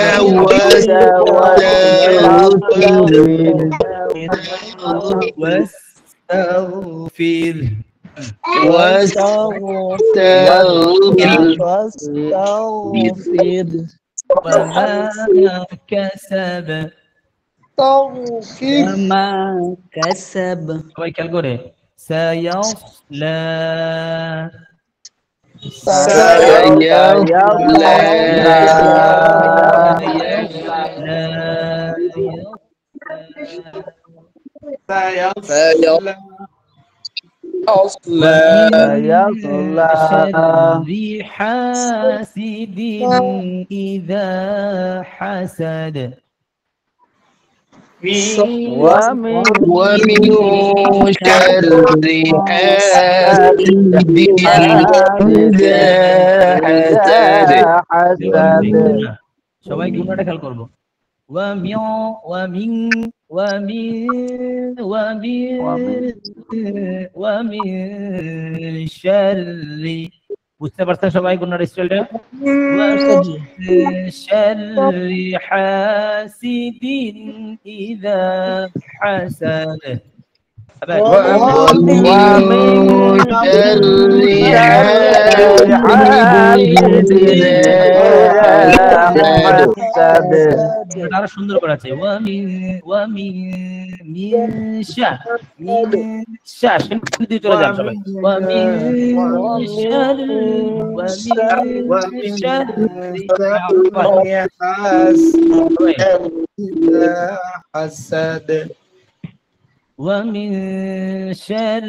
واستغفر وما كسب সবাই খেয়াল করে سيصلى بحاسد إذا حسد ومن ومن شر حاسد إذا حسد সবাই গুণাটা খেয়াল করবো ومن شر বুঝতে পারছেন সবাই গুণার স্টাইলটা شر حاسد إذا حسد ومن شر حاسد আরো সুন্দর করে আছে চলে যান সবাই ومن شر حاسد إذا حسد ومن شر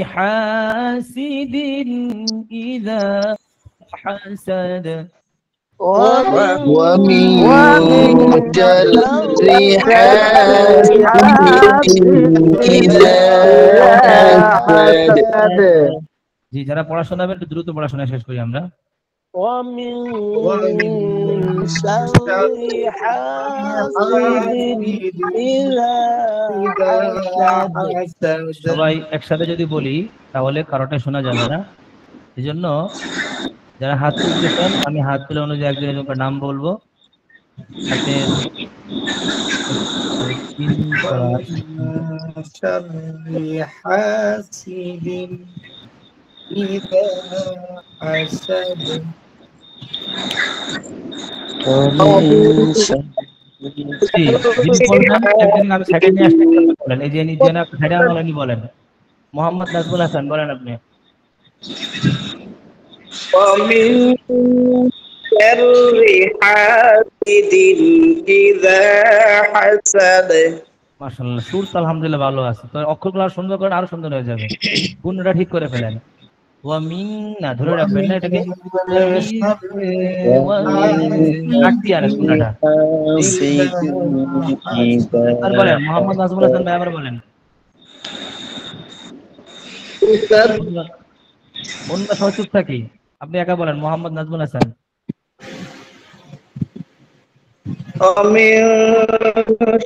حاسد إذا حسد জি যারা পড়াশোনা হবে একটু দ্রুত পড়াশোনা শেষ করি আমরা ومن شر حاسد إذا حسد সবাই একসাথে যদি বলি তাহলে কারোটা শোনা যাবে না এজন্য যারা হাত তুলতেছেন আমি হাত তুলে অনুযায়ী একজনের নাম বলবো হাতে شر حاسد إذا حسد বলেন মোহাম্মদ নাজমুল হাসান বলেন আপনি ومن شر حاسد إذا حسد মাশাআল্লাহ সুর তো আলহামদুলিল্লাহ ভালো আছে তো অক্ষরগুলো আর সুন্দর করে আরো সুন্দর হয়ে যাবে গুণটা ঠিক করে ফেলেন ওয়া মিন না ধরে রাখবেন না এটাকে আর গুণটা আর বলেন মোহাম্মদ নাজমুল হাসান ভাই আবার বলেন অন্য সবাই চুপ থাকি আপনি একা বলেন মোহাম্মদ নাজমুল হাসান ومن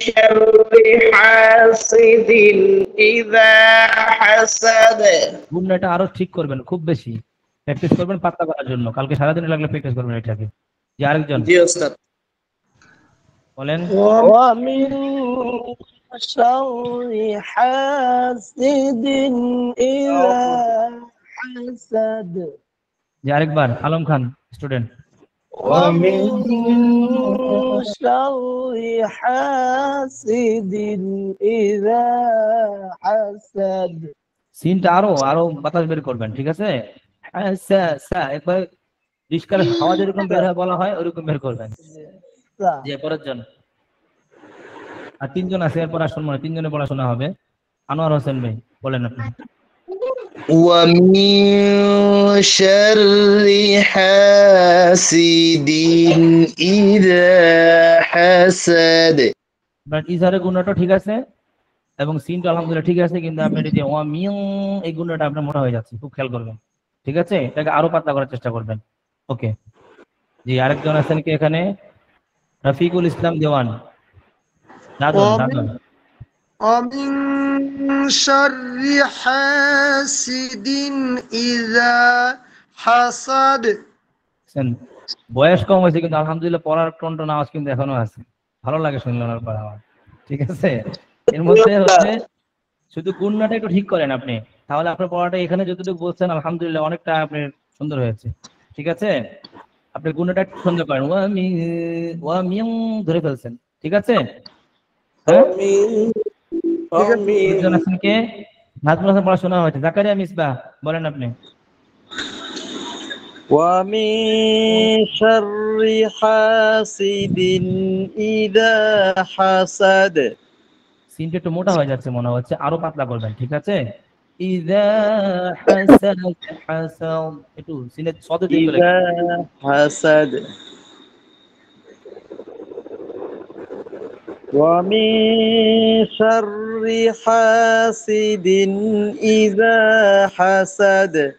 شر حاسد إذا حسد গুণটা আরো ঠিক করবেন খুব বেশি প্র্যাকটিস করবেন পাতলা করার জন্য কালকে সারা দিন লাগলে প্র্যাকটিস করবেন এটাকে যে আরেকজন জি ওস্তাদ বলেন ومن شر حاسد إذا حسد যে আরেকবার আলম খান স্টুডেন্ট ومن شر حاسد إذا حسد সিনটা আরো বাতাস বের করবেন ঠিক আছে একবার রিস্কার হাওয়া যেরকম বের হয় বলা হয় ওরকম বের করবেন যে পরের জন আর তিনজন আছে এরপর আসুন মানে তিনজনে পড়াশোনা হবে আনোয়ার হোসেন ভাই বলেন আপনি ومن شر حاسد إذا حسد বাট ইজারের গুণটা ঠিক আছে এবং সিনটা আলহামদুলিল্লাহ ঠিক আছে কিন্তু আপনি যদি ওয়ামিউ এই গুণটা আপনার মোটা হয়ে যাচ্ছে খুব খেয়াল করবেন ঠিক আছে এটাকে আরো পাতলা করার চেষ্টা করবেন ওকে জি আরেকজন আছেন কি এখানে রফিকুল ইসলাম দেওয়ান দাদন ومن شر حاسد إذا حسد বয়স কম হয়েছে কিন্তু আলহামদুলিল্লাহ পড়ার টনটন আওয়াজ কিন্তু এখনো আছে ভালো লাগে শুনলে ওনার পড়া আমার ঠিক আছে এর মধ্যে হচ্ছে শুধু গুণটা একটু ঠিক করেন আপনি তাহলে আপনার পড়াটা এখানে যতটুকু বলছেন আলহামদুলিল্লাহ অনেকটা আপনার সুন্দর হয়েছে ঠিক আছে আপনি গুণটা একটু সুন্দর করেন ওয়ামিউ ধরে ফেলছেন ঠিক আছে নাজমুল হাসান পড়াশোনা হয়েছে জাকারিয়া মিসবাহ বলেন আপনি ومن شر حاسد إذا حسد সিনটা একটু মোটা হয়ে যাচ্ছে মনে হচ্ছে আরো পাতলা করবেন ঠিক আছে ইযা হাসাদ হাসাদ একটু সিনে শব্দ দিয়ে বলেন إذا حسد ومن شر حاسد إذا حسد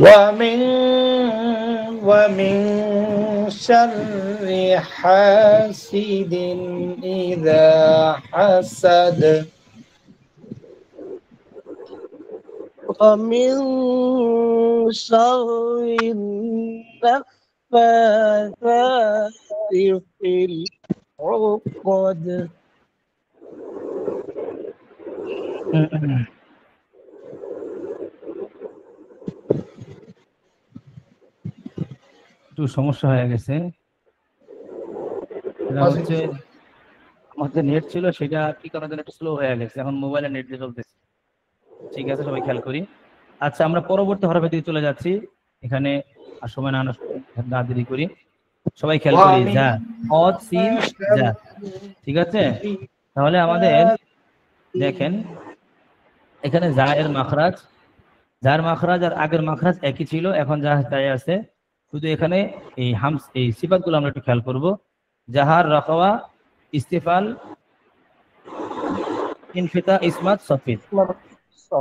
ومن شر حاسد إذا حسد ومن شر النفاثات في العقد একটু সমস্যা হয়ে গেছে। সেটা হচ্ছে আমাদের নেট ছিল, সেটা কি কারণে যেন একটু স্লো হয়ে গেছে। এখন মোবাইলে নেট দিয়ে চলতেছে। ঠিক আছে, সবাই খেয়াল করি। আচ্ছা, আমরা পরবর্তী হরফের দিকে চলে যাচ্ছি। এখানে আর সময় না দেরি করি, সবাই খেয়াল করি। যা, অদ, সিন, যা। ঠিক আছে, তাহলে আমাদের দেখেন এখানে যা এর মাখরাজ, যার মাখরাজ আর আগের মাখরাজ একই ছিল, এখন যা তাই আছে। শুধু এখানে এই সিফাতগুলো আমরা একটু খেয়াল করব। জাহার, রাখাওয়া, ইস্তিফাল, ইনফিতা, ইসমাত, সফিদ।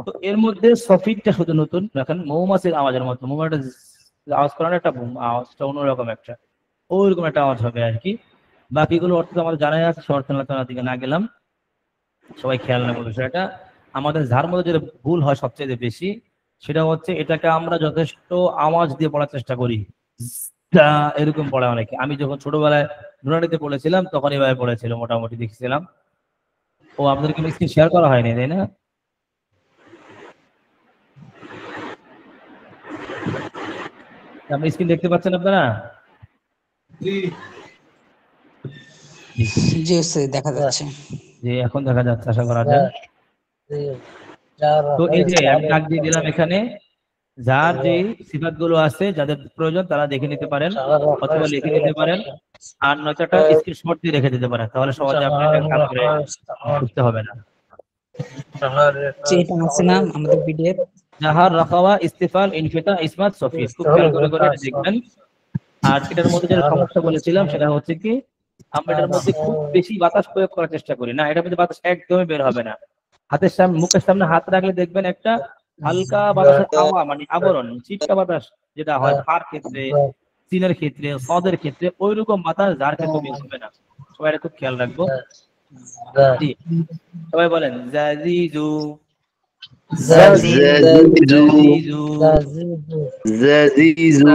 তো এর মধ্যে সফিদটা শুধু নতুন দেখেন, মৌমাছির আওয়াজের মতো। মৌমাছিটা আওয়াজ করার একটা আওয়াজটা অন্যরকম, একটা ওইরকম একটা আওয়াজ হবে আর কি। বাকিগুলো অর্থ আমাদের জানাই আছে, শর্তার দিকে না গেলাম। সবাই খেয়াল রাখবো বিষয়টা। আমাদের যার মধ্যে যেটা ভুল হয় সবচেয়ে বেশি, সেটা হচ্ছে এটাকে আমরা যথেষ্ট আওয়াজ দিয়ে পড়ার চেষ্টা করি, এরকম পড়ে অনেকে। আমি যখন ছোটবেলায় নুরানিতে পড়েছিলাম তখন এভাবে পড়েছিল, মোটামুটি দেখছিলাম। ও আপনাদেরকে স্ক্রিন শেয়ার করা হয়নি, তাই না? আপনি স্ক্রিন দেখতে পাচ্ছেন আপনারা? জি স্যার, দেখা যাচ্ছে। যে এখন দেখা যাচ্ছে, আশা করা যায়। তো এই যে আমি দাগ দিয়ে দিলাম এখানে, যার যে সিফাত গুলো আছে, যাদের প্রয়োজন তারা দেখে নিতে পারেন অথবা লিখে নিতে পারেন, আর নয়টা স্ক্রিনশট দিয়ে রেখে দিতে পারেন, তাহলে সহজে আপনি বুঝতে হবে না। এটা আছে না আমাদের পিডিএফ? জাহার, রাখাওয়া, ইস্তিফাল, ইনফিতা, ইসমাত, সফিদ। খুব খেয়াল করে দেখবেন। আর এটার মধ্যে যে সমস্যা বলেছিলাম সেটা হচ্ছে কি, আমরা এটার মধ্যে খুব বেশি বাতাস প্রয়োগ করার চেষ্টা করি না। এটার মধ্যে বাতাস একদমই বের হবে না। হাতের সামনে, মুখের সামনে হাত রাখলে দেখবেন একটা হালকা বাতাসের হাওয়া, মানে আবরণ, চিটকা বাতাস যেটা হয় ফার ক্ষেত্রে, সিনের ক্ষেত্রে, সদের ক্ষেত্রে, ওইরকম বাতাস যার ক্ষেত্রে বের হবে না। সবাই খুব খেয়াল রাখবো। সবাই বলেন জাজিজু, জাজিজু, জাজিজু,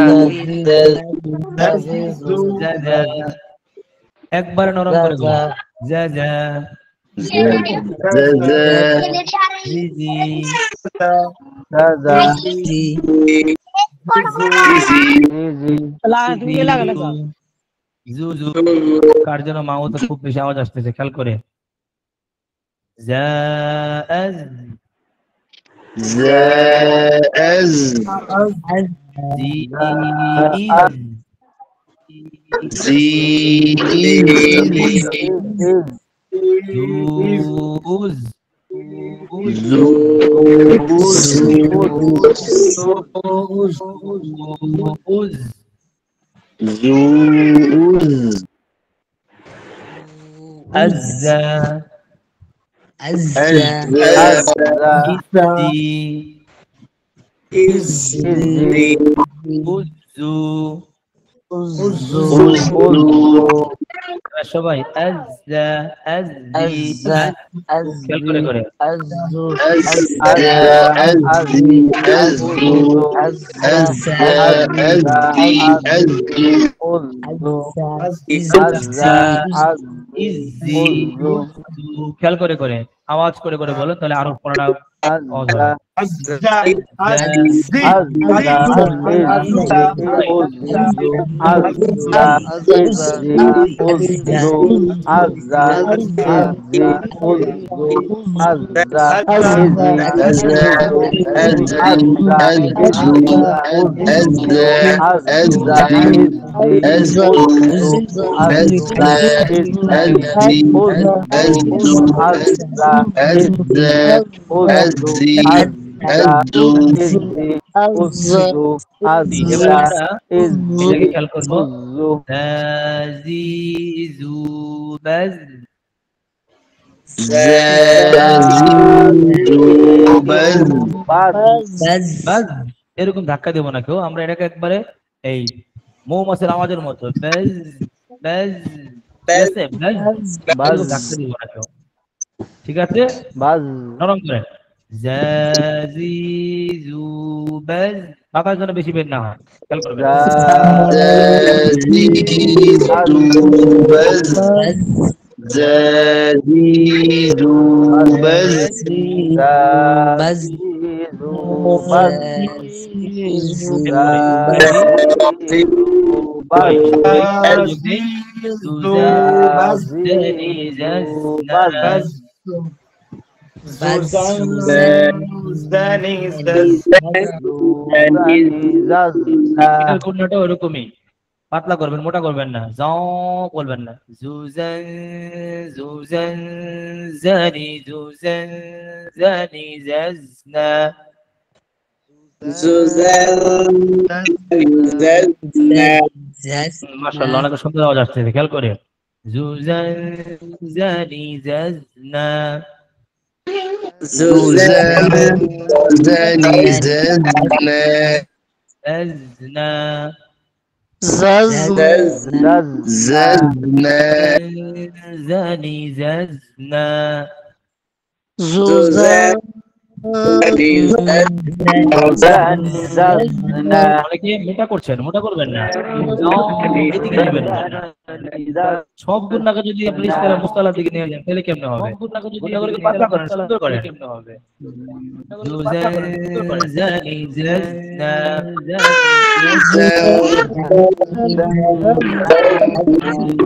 একবারে নরম করে বলুন, যা যা, কার যেন মাউথে খুব বেশি আওয়াজ আসতেছে, খেয়াল করে। সবাই খেয়াল করে করে খেয়াল করে করে আওয়াজ করে করে বলেন, তাহলে আরো পড়াটা সহজ হবে। এবার আমরা এটাকে খেয়াল করবো, তাজিজু বাজ, বাজ এরকম ধাক্কা দেবো না কেউ, আমরা এটাকে একবারে এই মৌমাছির আওয়াজের মতো বাজ বাজ, ঠিক আছে, বাজ ধাক্কা দিব না কেউ, ঠিক আছে, বাজ নরম করে, জাজিজু বাজ, বাতাস যেন বেশি বের না হয়, খেয়াল করবেন। ওরকমই পাতলা করবেন, মোটা করবেন না, যাও বলবেন না, জুজান জুজান জানি জুজান জানি জাজনা, মাশাআল্লাহ অনেক সুন্দর আওয়াজ আসছে, খেয়াল করে, জুজান জানি জাজনা, জাজনা জানি জাজনা, অনেকে মোটা করছেন, মোটা করবেন না, এদিকে নেবেন না, সব গুণাকে যদি আপনি মুস্তালার দিকে নিয়ে যান তাহলে কেমনে হবে, মোটা করে পাতলা করেন, সুন্দর করেন, কেমনে হবে, জানি জাজনা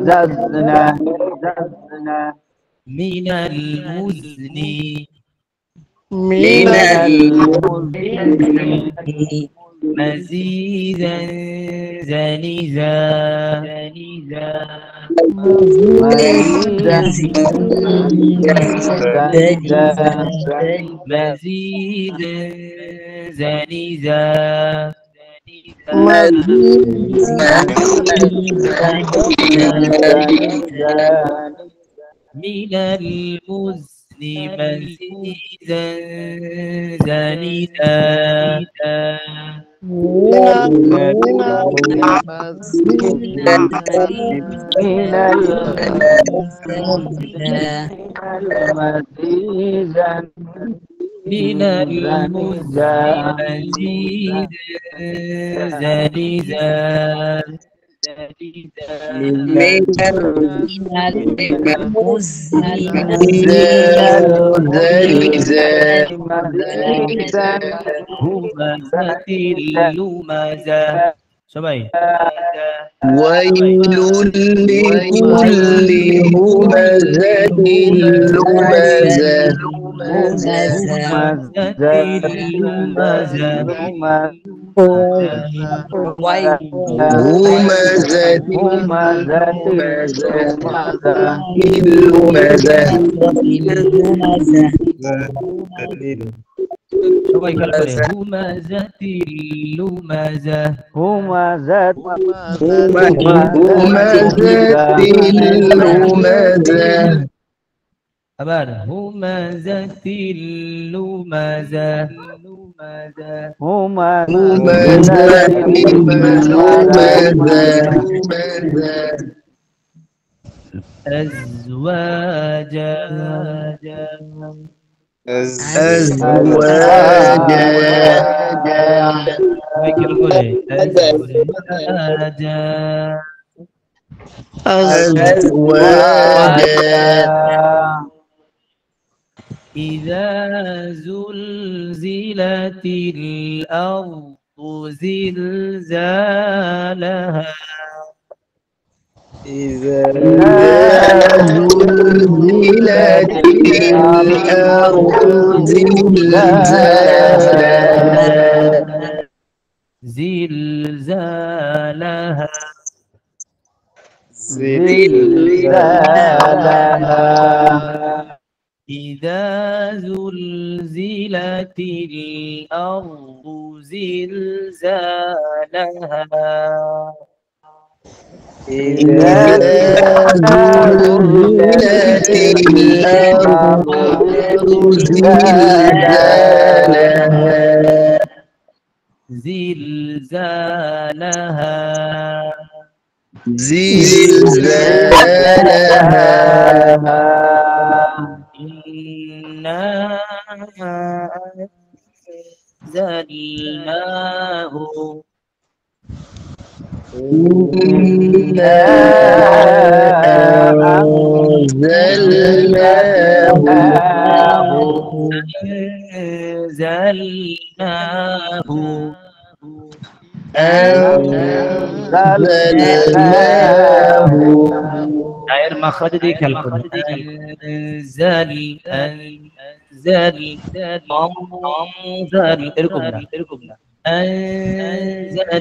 জাজনা মিনাল মুজনি مزيدا زنيزا مزيدا زنيزا من المزن مزيدا زنيدا من المزن مزيدا সবাই ويل لكل همزة সবাই খেয়াল করে হুমাজাতিল লুমাজা আবার হুমাজাতিল লুমাজা أزواجا إذا زلزلت الأرض زلزالها إذا زلزلت الأرض زلزالها زلزالها زلزالها إذا زلزلت الأرض زلزالها إذا زلزلت الأرض زلزالها زلزالها زلزالها إنا أنزلناه إنا أنزلناه أنزلناه আয়ের মাখরাজ দিয়ে খেয়াল করুন أنزل এরকম না أنزلنا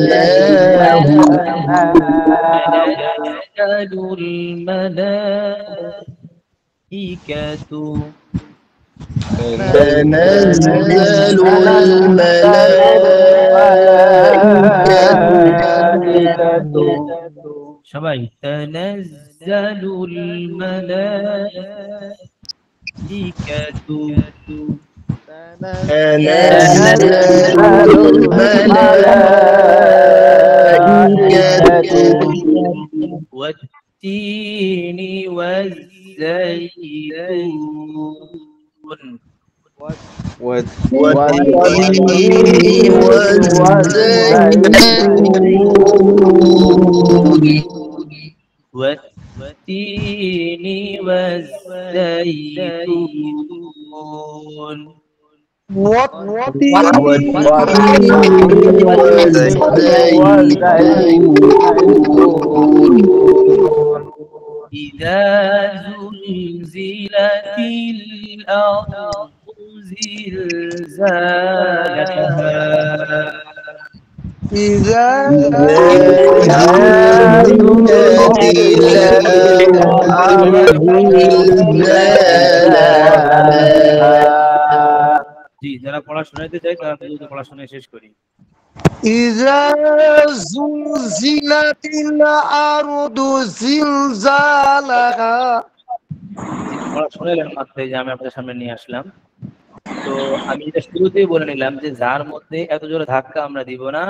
أنزلناه تنزل الملائكة تنزل الملائكة সবাই تنزل الملائكة تنزل الملائكة والتين والزيتون والتين والزيتون والتين والزيتون إذا زلزلت الأرض زلزالها إذا জি যারা পড়া শোনাইতে চাই তারা দ্রুত পড়াশোনা শেষ করি إذا زلزلت الأرض زلزالها পড়া শুনাইলেন মাত্র যে আমি আপনাদের সামনে নিয়ে আসলাম তো আমি এটা শুরুতেই বলে নিলাম যে যার মধ্যে এত জোরে ধাক্কা আমরা দিব না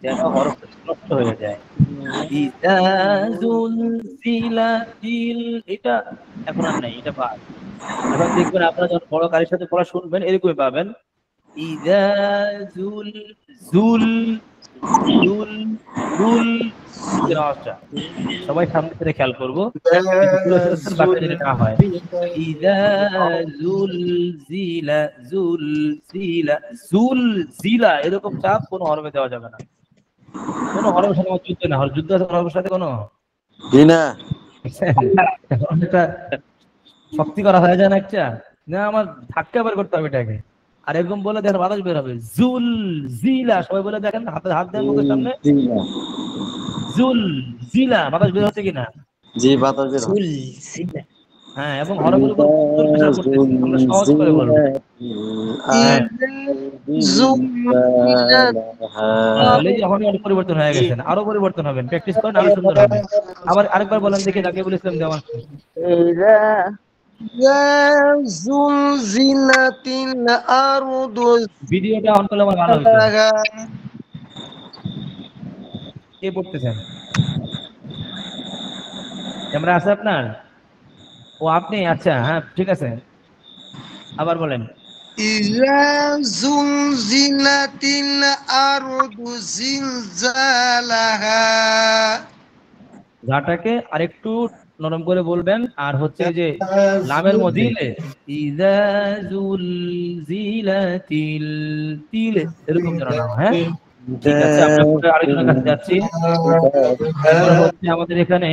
যেন হরফটা নষ্ট হয়ে যায় ইযা যুলজিলাতিল এটা এখন আর নাই এটা বাদ এখন দেখবেন আপনারা যখন বড় কারির সাথে পড়া শুনবেন এরকমই পাবেন ইযা জুল জুল জুল জুল এর আওয়াজটা সবাই সামনে থেকে খেয়াল করবো বাকি যদি না হয় ইযা যুলজিলা যুলজিলা যুলজিলা এরকম চাপ কোনো হরফে দেওয়া যাবে না কোনো হরফের সাথে আমার যুদ্ধ না যুদ্ধ আছে হরফের সাথে কোনো জি না এটা শক্তি করা হয়ে যায় না একটা না আমার ধাক্কা বের করতে হবে এটাকে আর এরকম বলে দেখেন বাতাস বের হবে জুল জিলা সবাই বলে দেখেন হাতে হাত দেন মুখের সামনে জুল জিলা বাতাস বের হচ্ছে কিনা জি বাতাস বের হয়। হ্যাঁ এবং হরফের উপর জোর প্রেসার করতেছি আমরা সহজ করে বলবো হ্যাঁ তাহলে যখন অনেক পরিবর্তন হয়ে গেছেন আরো পরিবর্তন হবেন প্র্যাকটিস করেন আরো সুন্দর হবে আবার আরেকবার বলেন দেখি রাকিবুল ইসলাম দেওয়ান إذا زلزلت الأرض ভিডিওটা অন করলে আমার ভালো হতো زلزالها কে পড়তেছেন ক্যামেরা আছে আপনার ও আপনি আচ্ছা হ্যাঁ ঠিক আছে আবার বলেন إذا زلزلت الأرض زلزالها যাটাকে আরেকটু নরম করে বলবেন। আর হচ্ছে যে লামের মধ্যে ইযা জুলজিলাতিল তিল এরকম যেন না হয়, হ্যাঁ? ঠিক আছে, আমরা পরে আরেকজনের কাছে যাচ্ছি। এরপরে হচ্ছে আমাদের এখানে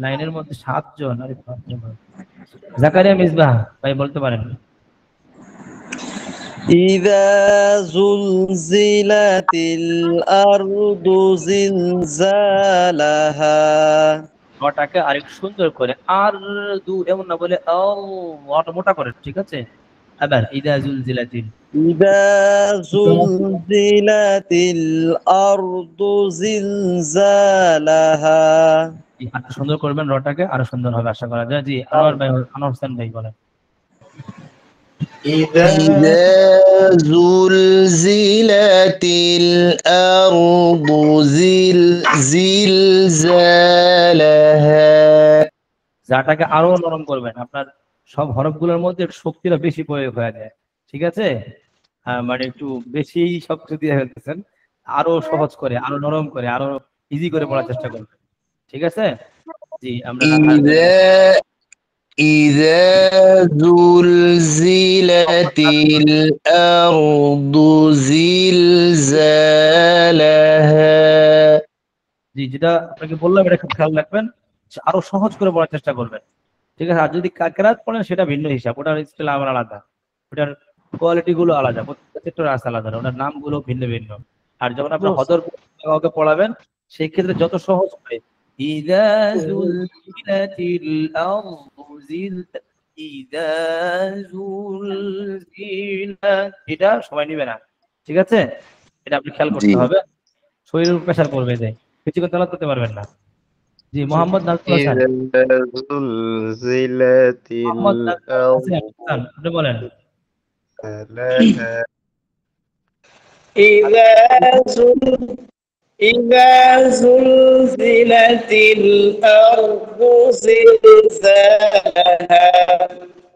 লাইনের মধ্যে 7 জন। আরে জাকারিয়া মিসবাহ ভাই বলতে পারেন। إذا زلزلت الأرض زلزالها ওটাকে আরেকটু সুন্দর করে আর এমন না বলে ওটা মোটা করে, ঠিক আছে? আবার ইদা জুলজিলাতিল إذا زلزلت الأرض زلزالها আরো সুন্দর করবেন, রটাকে আরো সুন্দর হবে আশা করা যায়। জি আনোয়ার ভাই, আনোয়ার হোসেন ভাই বলেন। إذا زلزلت الأرض زلزالها যাটাকে আরো নরম করবেন, আপনার সব হরফগুলোর মধ্যে একটু শক্তিটা বেশি প্রয়োগ হয়ে যায়, ঠিক আছে? মানে একটু বেশি শক্তি দিয়ে ফেলতেছেন, আরো সহজ করে, আরো নরম করে, আরো ইজি করে পড়ার চেষ্টা করবেন, ঠিক আছে? জি আমরা إذا زلزلت الأرض زلزالها জি যেটা আপনাকে বললাম এটা খুব খেয়াল রাখবেন, আরো সহজ করে পড়ার চেষ্টা করবেন, ঠিক আছে? আর যদি কেরাত পড়েন সেটা ভিন্ন হিসাব, ওটার স্টাইল আমার আলাদা, ওটার কোয়ালিটি গুলো আলাদা, প্রত্যেকটা সেক্টর আছে আলাদা, ওটার নামগুলো ভিন্ন ভিন্ন। আর যখন আপনার হদর কাউকে পড়াবেন সেই ক্ষেত্রে যত সহজ করে ইযা জুলজিলাতিল আরদু ইযা জুলজিলাত, এটা সময় নিবে না, ঠিক আছে? এটা আপনি খেয়াল করতে হবে, শরীরের প্রেসার পড়বে, যায় কিছুক্ষণ তেলাওয়াত করতে পারবেন না। জি মোহাম্মদ নাজমুল হাসান, মোহাম্মদ নাজমুল হাসান আপনি বলেন। إذا زلزلت الأرض زلزالها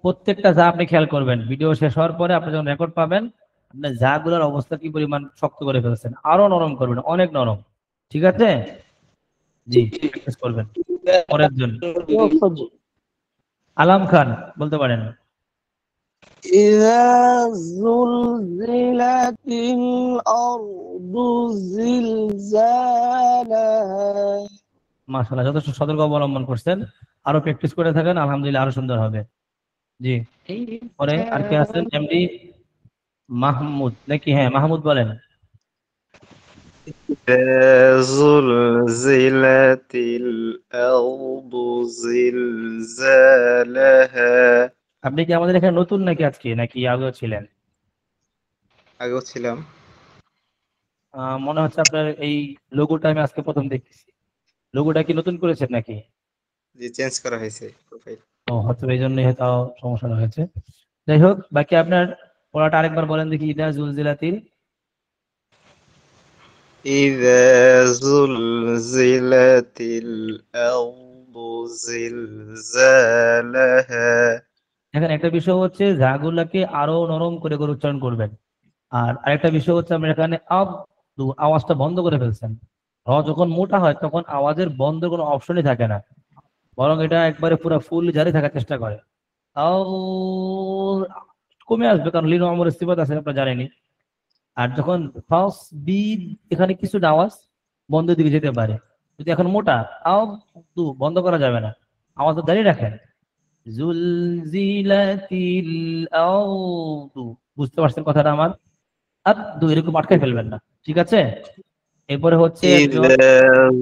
প্রত্যেকটা যা আপনি খেয়াল করবেন, ভিডিও শেষ হওয়ার পরে আপনি যখন রেকর্ড পাবেন আপনার যাগুলোর অবস্থা কি পরিমাণ শক্ত করে ফেলছেন, আরো নরম করবেন, অনেক নরম, ঠিক আছে? জি প্র্যাকটিস করবেন পরের জন্য। আলাম খান বলতে পারেন। إذا زلزلت الأرض زلزالها মাশাআল্লাহ, যথেষ্ট সতর্ক অবলম্বন করছেন, আরো প্র্যাকটিস করে থাকেন, আলহামদুলিল্লাহ আরো সুন্দর হবে। জি পরে আর কে আছেন? এমডি মাহমুদ নাকি? হ্যাঁ মাহমুদ বলেন। زلزلت الأرض زلزالها আপনি কি আমাদের এখানে নতুন নাকি আজকে, নাকি আগেও ছিলেন? আগেও ছিলাম। মনে হচ্ছে আপনার এই লোগোটা আমি আজকে প্রথম দেখতেছি, লোগোটা কি নতুন করেছেন নাকি? জি চেঞ্জ করা হয়েছে প্রোফাইল। ও হয়তো এই জন্যই হয়তো সমস্যা হয়েছে। যাই হোক, বাকি আপনার পড়াটা আরেকবার বলেন দেখি। ইদা জুলজিলাতিল إذا زلزلت الأرض زلزالها এখানে একটা বিষয় হচ্ছে ঝাগুলাকে আরো নরম করে করে উচ্চারণ করবেন। আর আরেকটা বিষয় হচ্ছে আমরা এখানে আওয়াজটা বন্ধ করে ফেলছেন। যখন মোটা হয় তখন আওয়াজের বন্ধ কোনো অপশনই থাকে না, বরং এটা একবারে পুরো ফুল জারি থাকার চেষ্টা করে। কমে আসবে, কারণ লিনো আমর ইস্তিফাত আছে আপনারা জানেনি। আর যখন ফার্স্ট বিদ এখানে কিছু আওয়াজ বন্ধের দিকে যেতে পারে, যদি এখন মোটা বন্ধ করা যাবে না, আওয়াজটা জারি রাখেন। জুলজিলাতিল আরদু, বুঝতে পারছেন কথাটা আমার? আদু এরকম আটকায় ফেলবেন না, ঠিক আছে? এরপরে হচ্ছে إذا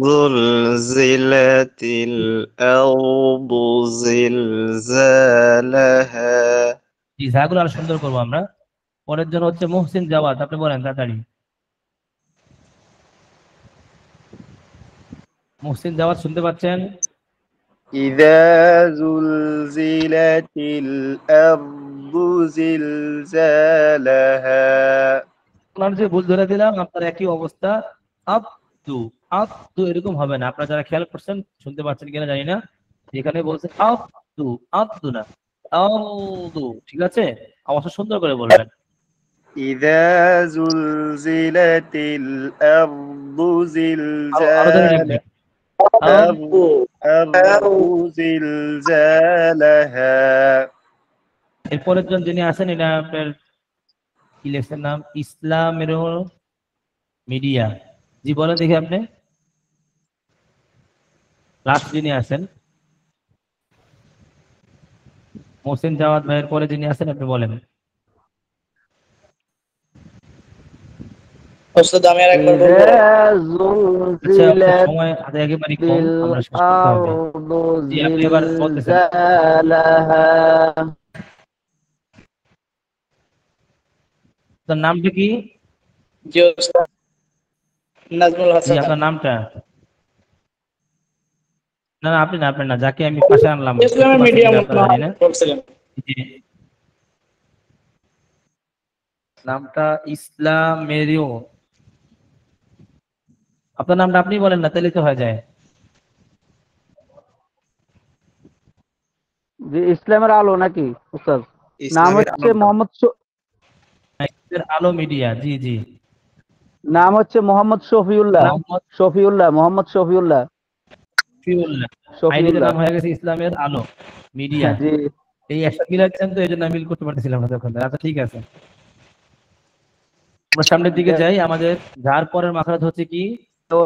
زلزلت الأرض زلزالها জি ঝাগুলো আরো সুন্দর করবো আমরা। পরের জন হচ্ছে মুহসিন জাওয়াদ, আপনি বলেন তাড়াতাড়ি। মুহসিন জাওয়াদ শুনতে পাচ্ছেন? إذا زلزلت الأرض زلزالها আপনার যে ভুল ধরে দিলাম, আপনার একই অবস্থা। আবদু এরকম হবে না, আপনারা যারা খেয়াল করছেন শুনতে পাচ্ছেন কিনা জানি না, এখানে বলছে আবদু না আবদু, ঠিক আছে? আওয়াজটা সুন্দর করে বলবেন। إذا زلزلت الأرض আরো ধরে زلزالها লিখবেন। زلزالها এরপরের জন যিনি আছেন এটা আপনার কি লেখছেন নাম ইসলামের মিডিয়া, জি বলেন দেখি আপনি লাস্ট যিনি আছেন মোহসিন জাওয়াদ ভাইয়ের পরে যিনি আছেন আপনি বলেন। ওস্তাদ আমি আর একবার বলবো। আচ্ছা আপনার সময় হাতে একেবারে কম, আমরা শেষ করতে হবে। জি আপনি এবার বলতেছেন। তার নামটা কি? জি ওস্তাদ নাজমুল জি হাসান। আপনার নামটা? না না আপনি না যাকে আমি পাশে আনলাম ইসলামের মিডিয়া বলছিলেন। জি নামটা ইসলামেরিও, আপনার নামটা আপনি বলেন না তাহলে তো হয়ে যায়। জি ইসলামের আলো নাকি উস্তাদ? নাম হচ্ছে মোহাম্মদ আলো মিডিয়া, জি জি নাম হচ্ছে মোহাম্মদ শফিউল্লাহ। মোহাম্মদ শফিউল্লাহ। আইডিতে নাম হয়ে গেছে ইসলামের আলো মিডিয়া। জি এই একটা মিলাচ্ছেন তো এই জন্য মিল করতে পারতেছিলাম না তখন। আচ্ছা ঠিক আছে আমরা সামনের দিকে যাই। আমাদের যার পরের মাখরাজ হচ্ছে কি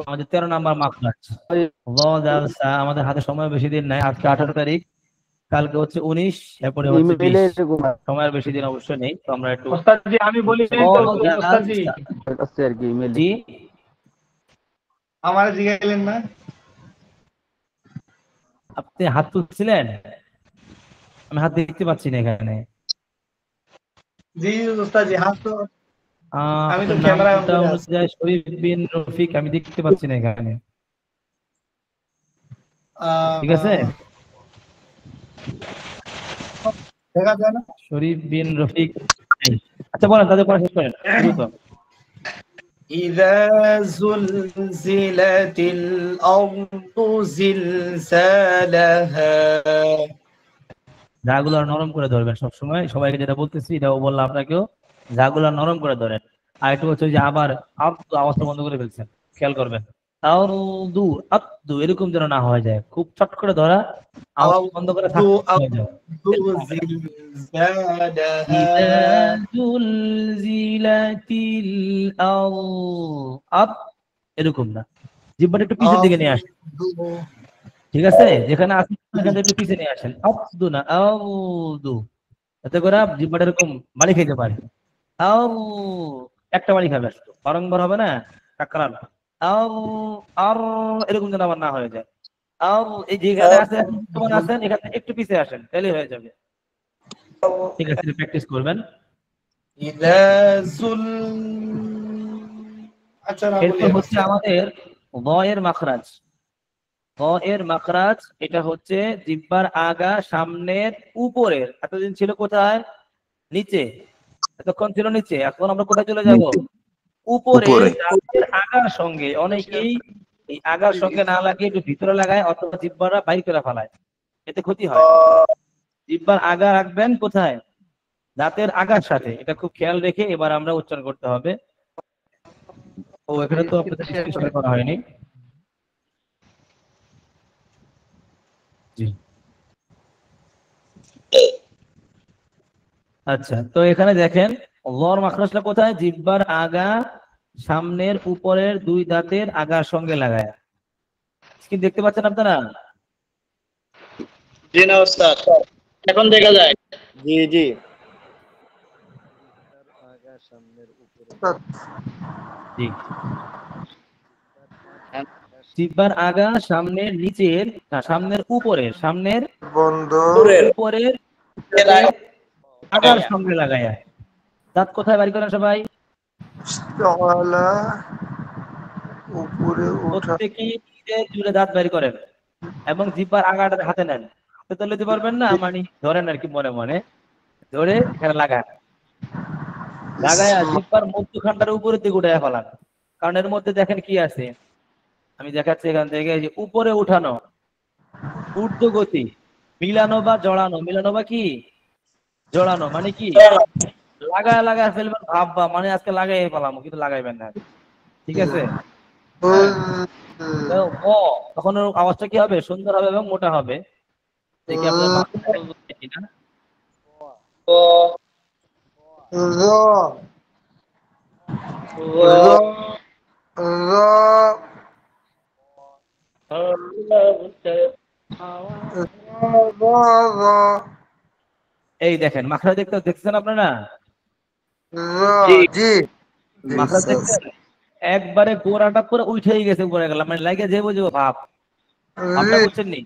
আমাদের 13 নাম্বার মাখরাজ আমাদের হাতে সময় বেশি দিন নাই, আজকে 18 তারিখ, কালকে হচ্ছে 19, এরপরে হচ্ছে 20, সময়ের বেশি দিন অবশ্যই নেই। তো আমরা একটু ওস্তাদজি আমি বলি ওস্তাদজি আর কি ইমেল জি আমারে জিগাইলেন না, আপনি হাত তুলছিলেন, আমি হাত দেখতে পাচ্ছি না এখানে। জি ওস্তাদজি হাত তো আমি তো আপনার ক্যামেরা নামটা অনুযায়ী শরীফ বিন রফিক আমি দেখতে পাচ্ছি না এখানে, ঠিক আছে? দেখা যায় না শরীফ বিন রফিক। আচ্ছা বলেন তাদের পড়া শেষ করেন দ্রুত। إذا زلزلت الأرض زلزالها জাগুলো নরম করে ধরবেন সব সময়, সবাইকে যেটা বলতেছি এটাও বললাম আপনাকেও, জাগুলো নরম করে ধরেন। আর একটু হচ্ছে যে আবার আব্দু আওয়াজটা বন্ধ করে ফেলছেন, খেয়াল করবেন। আউদু আব্দু এরকম যেন না হয়ে যায়, খুব চট করে ধরা, আওয়াজ বন্ধ করে এরকম না, জিহ্বাটা একটু পিছের দিকে নিয়ে আসেন, ঠিক আছে? যেখানে আসেন সেখানে একটু পিছিয়ে নিয়ে আসেন। আব্দু না আউদু, এতে করে জিহ্বাটা এরকম বাড়ি খেতে পারে। আউ একটা বাড়ি খাবে, আসতো বারংবার হবে না টাকরার। আউ আর এরকম যেন আবার না হয়ে যায়। আউ এই যেখানে আছেন এখানে একটু পিছিয়ে আসেন, তাহলে হয়ে যাবে। ঠিক আছে প্র্যাকটিস করবেন। এরপর হচ্ছে আমাদের গ এর মাখরাজ। গ এর মাখরাজ এটা হচ্ছে জিহ্বার আগা সামনের উপরের। এতদিন ছিল কোথায়? নিচে, এতক্ষণ ছিল নিচে, এখন আমরা কোথায় চলে যাব? উপরে। দাঁতের আগার সঙ্গে অনেকেই এই আগার সঙ্গে না লাগিয়ে একটু ভিতরে লাগায় অথবা জিহ্বাটা বাইর করে ফেলায়, এতে ক্ষতি হয়। জিহ্বার আগা রাখবেন কোথায়? দাঁতের আগার সাথে, এটা খুব খেয়াল রেখে এবার আমরা উচ্চারণ করতে হবে। ও এখানে তো আপনাদের শেয়ার করা হয়নি। জি আচ্ছা, তো এখানে দেখেন লর মাখরাজটা কোথায়? জিহ্বার আগা সামনের উপরের দুই দাঁতের আগার সঙ্গে লাগায়। স্ক্রিন দেখতে পাচ্ছেন আপনারা? জি না ওস্তাদ, এখন দেখা যায়। জি জি জি জিহ্বার আগা সামনের নিচের সামনের উপরের সামনের উপরের আগার সঙ্গে লাগায়। দাঁত কোথায় বাড়ি করেন সবাই? প্রত্যেকেই নিজের জুড়ে দাঁত বাড়ি করেন এবং জিহ্বার আগাটা হাতে নেন। হাতে তো নিতে পারবেন না, মানে ধরেন আর কি, মনে মনে ধরে এখানে লাগান। লাগায়া জিহ্বার মধ্যখানটার উপরের দিকে উঠে ফেলান, কারণ এর মধ্যে দেখেন কি আছে, আমি দেখাচ্ছি এখান থেকে, যে উপরে উঠানো, ঊর্ধ্বগতি, মিলানো বা জড়ানো। মিলানো বা কি জড়ানো, মানে কি লাগায় লাগায় ফেলবেন ভাববা, মানে আজকে লাগাই ফেলাম, কিন্তু লাগাইবেন না, ঠিক আছে? ব, তখন ওর আওয়াজটা কি হবে? সুন্দর হবে এবং মোটা হবে। দেখি আপনার মাথায় বুঝছে কিনা। এই দেখেন মাখরা দেখছেন আপনারা? মাখরা দেখছেন? একবারে গোড়াটা পুরো উঠেই গেছে উপরে গেলাম, মানে লাগে যে বুঝবো ভাব। আপনারা বুঝছেন নি?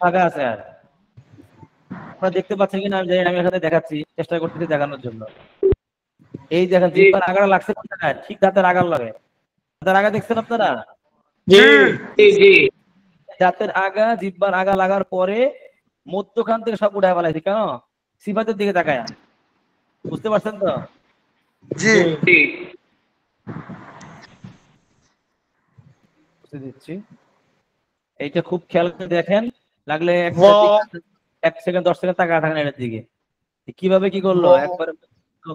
ফাঁকা আছে আর আপনারা দেখতে পাচ্ছেন কিনা আমি জানি না, আমি এখানে দেখাচ্ছি, চেষ্টা করতেছি দেখানোর জন্য। এই দেখেন জিহ্বার আগাটা লাগছে কোন জায়গায়? ঠিক দাঁতের আগার লাগে। দাঁতের আগা দেখছেন আপনারা? দাঁতের আগা, জিহ্বার আগা লাগার পরে মধ্যখান থেকে সব উঠায় ফেলাইছি। কেন? সিফাতের দিকে তাকায়। বুঝতে পারছেন তো? বুঝতে দিচ্ছি। এইটা খুব খেয়াল করে দেখেন, লাগলে 1 সেকেন্ড 10 সেকেন্ড তাকায় থাকেন এর দিকে। কিভাবে কি করলো? একবার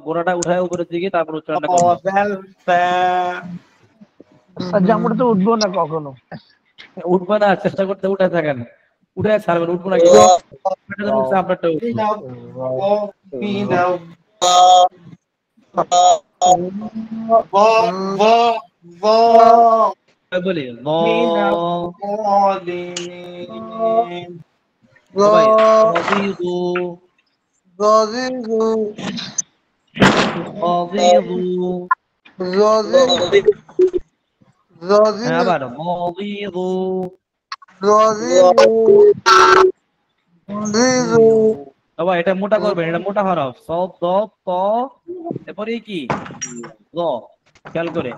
গোড়াটা উঠায় উপরের দিকে, তারপর উচ্চারণটা করলো। আমরা তো উঠবো না কখনো। উঠবে না, চেষ্টা করতে উঠে থাকেন, উঠে ছাড়বেন, উঠবো না কি আপনারটা বলি আবার বাবা এটা মোটা করবেন, এটা মোটা হরফ। সব দ ত, এরপরে কি গ, খেয়াল করে।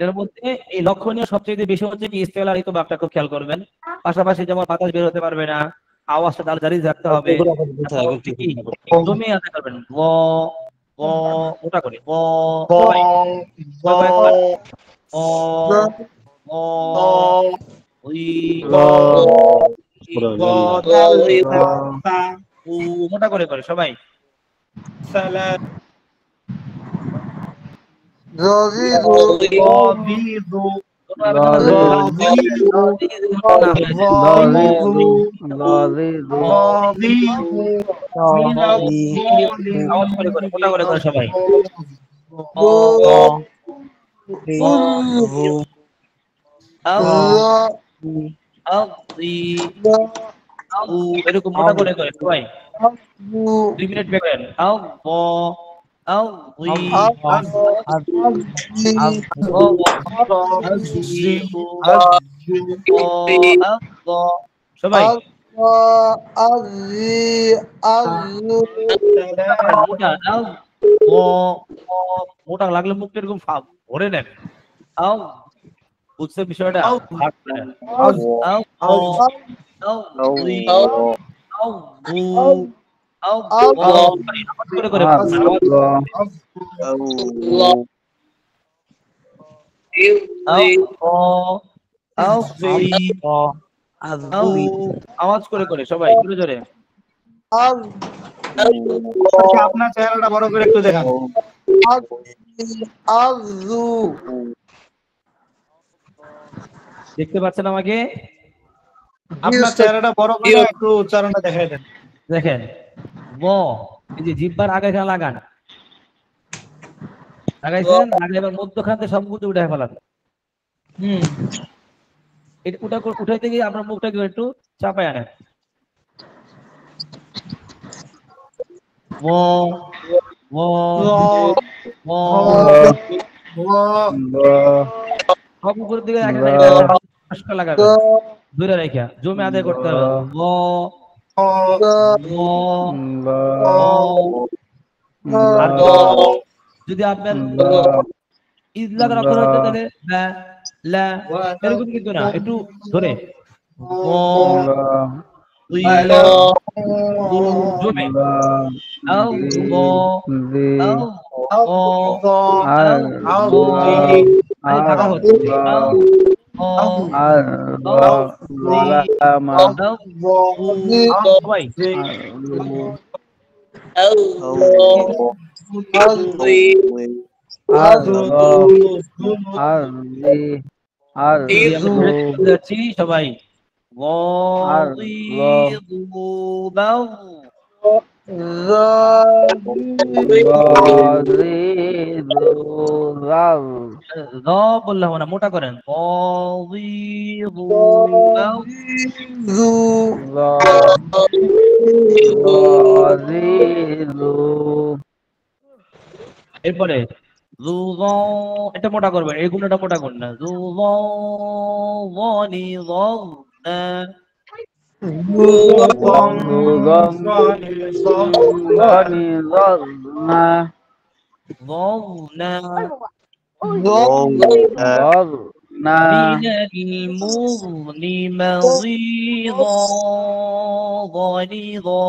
এর মধ্যে এই লক্ষণীয় সবচেয়ে বেশি হচ্ছে কি ইস্তেলারিত বাক্যটা খুব খেয়াল করবেন। পাশাপাশি যেমন বাতাস বের হতে পারবে না, আওয়াজটা তার জারি রাখতে হবে, জমি আদায় করবেন। ব ব মোটা করে ব, সবাই ব ব ওই মোটা করে করে সবাই। আওয়াজ করে করে মোটা করে করে সবাই। এরকম মোটা করে করে সবাই। 2 মিনিট বেকেন। সবাই মোটা লাগলে মুখটা এরকম ভরে নেন। বুঝছে বিষয়টা? করে করে আওয়াজ করে করে সবাই জোরে জোরে। আপনার চেহারাটা বড় করে একটু দেখান। দেখতে পাচ্ছেন আমাকে? আপনার চেহারাটা বড় করে একটু উচ্চারণটা দেখাই দেন। দেখেন ব, এই যে জিহ্বার আগে এখানে লাগান, লাগাইছেন, লাগলে এবার মধ্যখান থেকে সবগুলো উঠায় ফেলান। এটা উঠাইতে গিয়ে আপনার মুখটাকে একটু চাপায় আনেন। সব উপরের দিকে লাগাবেন, দূরে রেখা জমি আদায় করতে হবে। যদি আপনার ইজলাদ অক্ষর হচ্ছে তাহলে এরকম কিন্তু না, একটু ধরে জমে যাচ্ছি সবাই বললাম না, মোটা করেন এরপরে এটা মোটা করবেন, এই গুণটা মোটা করুন না من المغن مغيظا غليظا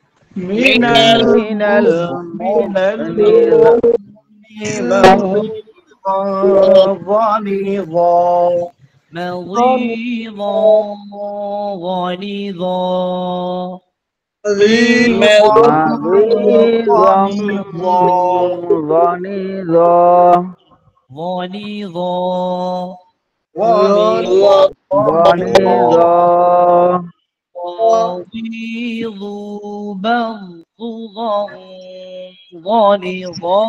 من مغيظا غليظا غليظا غليظ بغضا غليظا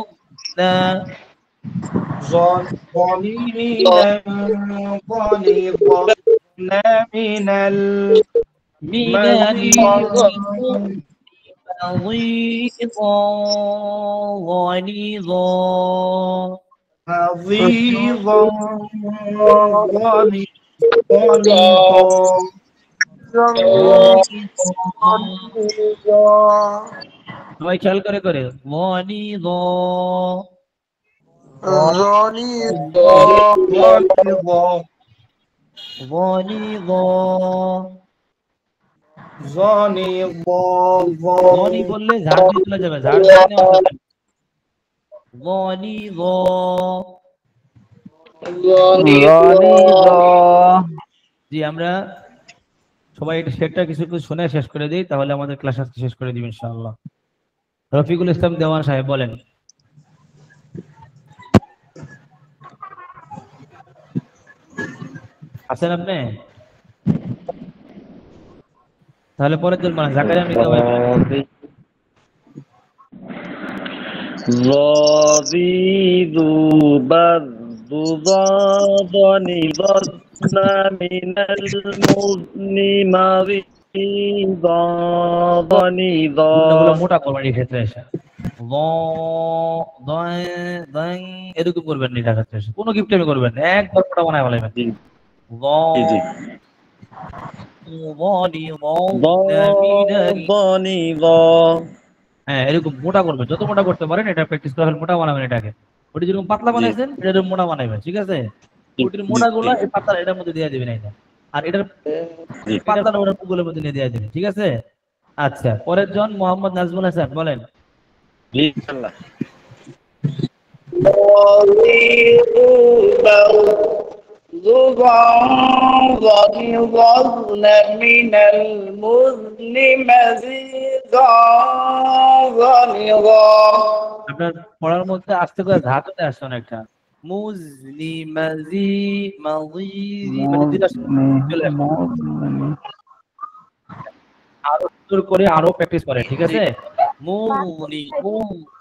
من غليظا غليظا সবাই খেয়াল করে করে غليظا غني বললে ঝাড় দিয়ে চলে যাবে, ঝাড় দিয়ে غليظا জি আমরা সবাই এটা শেরটা কিছু শুনে শেষ করে দিই, তাহলে আমাদের ক্লাস আজকে শেষ করে দিব ইনশাআল্লাহ। রফিকুল ইসলাম দেওয়ান সাহেব বলেন। আছেন আপনি? তাহলে পরের জন মানে জাকারিয়া মৃত ভাই ضبيذ بذ ضاد نظرنا من المزن مريضا ضنيضا মোটা করবেন এই ক্ষেত্রে এসে এরকম করবেন না, এটা ক্ষেত্রে এসে কোনো গিফট আমি করবেন একবার মোটা বানায় বলাইবেন হ্যাঁ এরকম মোটা করবেন, যত মোটা করতে পারেন এটা প্র্যাকটিস করে মোটা বানাবেন এটাকে। ওটা যেরকম পাতলা বানাইছেন এটা মোটা বানাবেন, ঠিক আছে? ওটির মোটা গুলা এই পাতলা এটার মধ্যে দিয়ে দিবেন এটা, আর এটার পাতলা ওটার পুগুলের মধ্যে নিয়ে দিয়ে দিবেন, ঠিক আছে? আচ্ছা পরের জন মোহাম্মদ নাজমুল হাসান বলেন। আপনার পড়ার মধ্যে আসতে করে ধাতুতে আসছে অনেকটা মুজনি মাজি মাজি মানে যেটা চলে আরো সুন্দর করে আরো প্র্যাকটিস করেন, ঠিক আছে? মুনি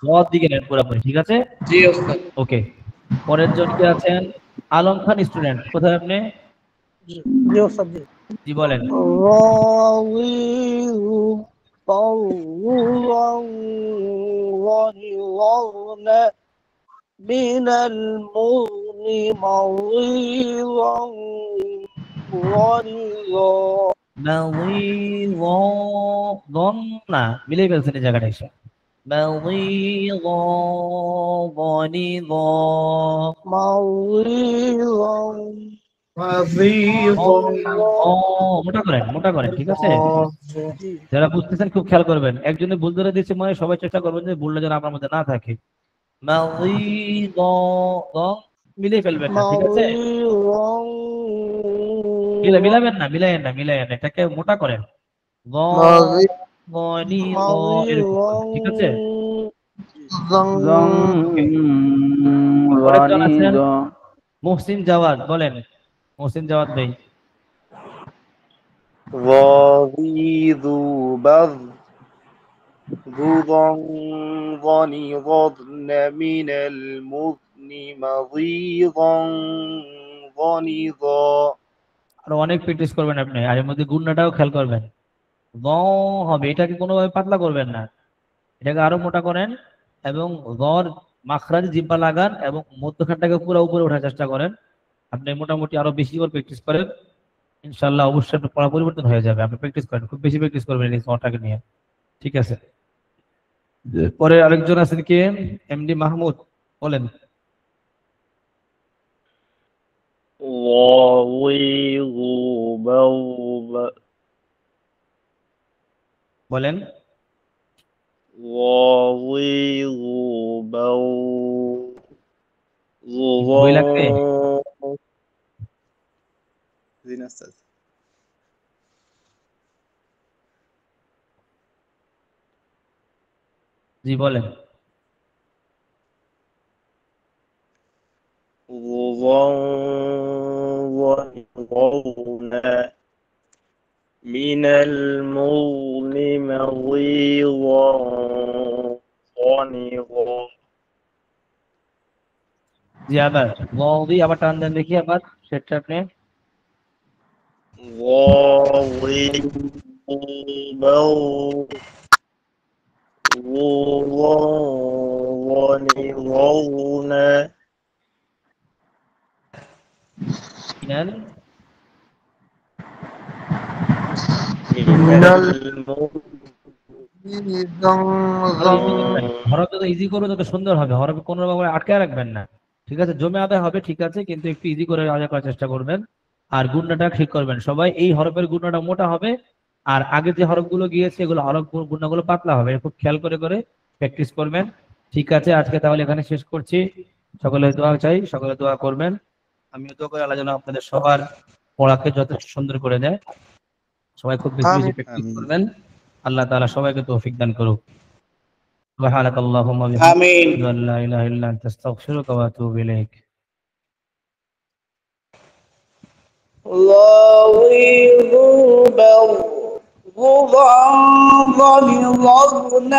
মুদ দিকে নেন পুরোপুরি, ঠিক আছে? জি ওস্তাদ। ওকে পরের জন কে আছেন আলম খান স্টুডেন্ট, কোথায় আপনি? জি ওস্তাদ জি। জি বলেন। من المغن موعظا غليظا না মিলে ফেলছেন এই জায়গাটা এসে غليظا غليظا মোটা করেন ঠিক আছে? যারা বুঝতেছেন খুব খেয়াল করবেন, একজনে ভুল ধরে দিচ্ছে মানে সবাই চেষ্টা করবেন যে ভুলটা যেন আমার মধ্যে না থাকে। মিলে ফেলবেন না, ঠিক আছে? মিলাবেন না, মিলায়েন না, এটাকে মোটা করেন। গনি গ এরকম হবে, ঠিক আছে? জং ওকে, আরেকজন রনি আছেন জ মুহসিন জাওয়াদ, বলেন মুহসিন জাওয়াদ ভাই। غليظ بذ ذو ظني ظن من المذن مضيضا ظنيظا আরো অনেক প্র্যাকটিস করবেন আপনি, আর এর মধ্যে গুণনাটাও খেয়াল করবেন। গ হবে, এটাকে কোনোভাবে পাতলা করবেন না, এটাকে আরো মোটা করেন এবং গর মাখরাজ জিব্বা লাগান এবং মধ্যখানটাকে পুরো উপরে ওঠার চেষ্টা করেন। আপনি মোটামুটি আরো বেশি করে প্র্যাকটিস করেন, ইনশাআল্লাহ অবশ্যই আপনার পড়া পরিবর্তন হয়ে যাবে। আপনি প্র্যাকটিস করেন, খুব বেশি প্র্যাকটিস করবেন এই গটাকে নিয়ে, ঠিক আছে? পরে আরেকজন আছেন কে, এমডি মাহমুদ, বলেন। غليظ بذ বলেন غليظ بذ বই লাগবে? জি বলেন। ظن من المغن مغيظا ظنيظا জি আবার গদি আবার টান দেন দেখি আবার সেটা আপনি। غليظ ظنيظا মিনাল من হরফ যত ইজি করবে তত সুন্দর হবে, হরফ কোনো রকম আটকে রাখবেন না, ঠিক আছে? জমে আদায় হবে ঠিক আছে, কিন্তু একটু ইজি করে আদায় করার চেষ্টা করবেন। আর গুণনাটা ঠিক করবেন সবাই, এই হরফের গুণনাটা মোটা হবে আর আগে যে হরফগুলো গিয়েছে এগুলো হরফ গুণনাগুলো পাতলা হবে, খুব খেয়াল করে করে প্র্যাকটিস করবেন, ঠিক আছে? আজকে তাহলে এখানে শেষ করছি। সকলে দোয়া চাই, সকলে দোয়া করবেন। আমি দোয়া করে আল্লাহ যেন আপনাদের সবার পড়াকে যথেষ্ট সুন্দর করে দেয়। সবাই খুব বেশি বেশি প্র্যাকটিস করবেন। আল্লাহ তাআলা সবাইকে তৌফিক দান করুক। سبحانك اللهم وبحمدك আমিন। أشهد أن لا إله إلا أنت أستغفرك وأتوب إليك. غليظ بذ ظن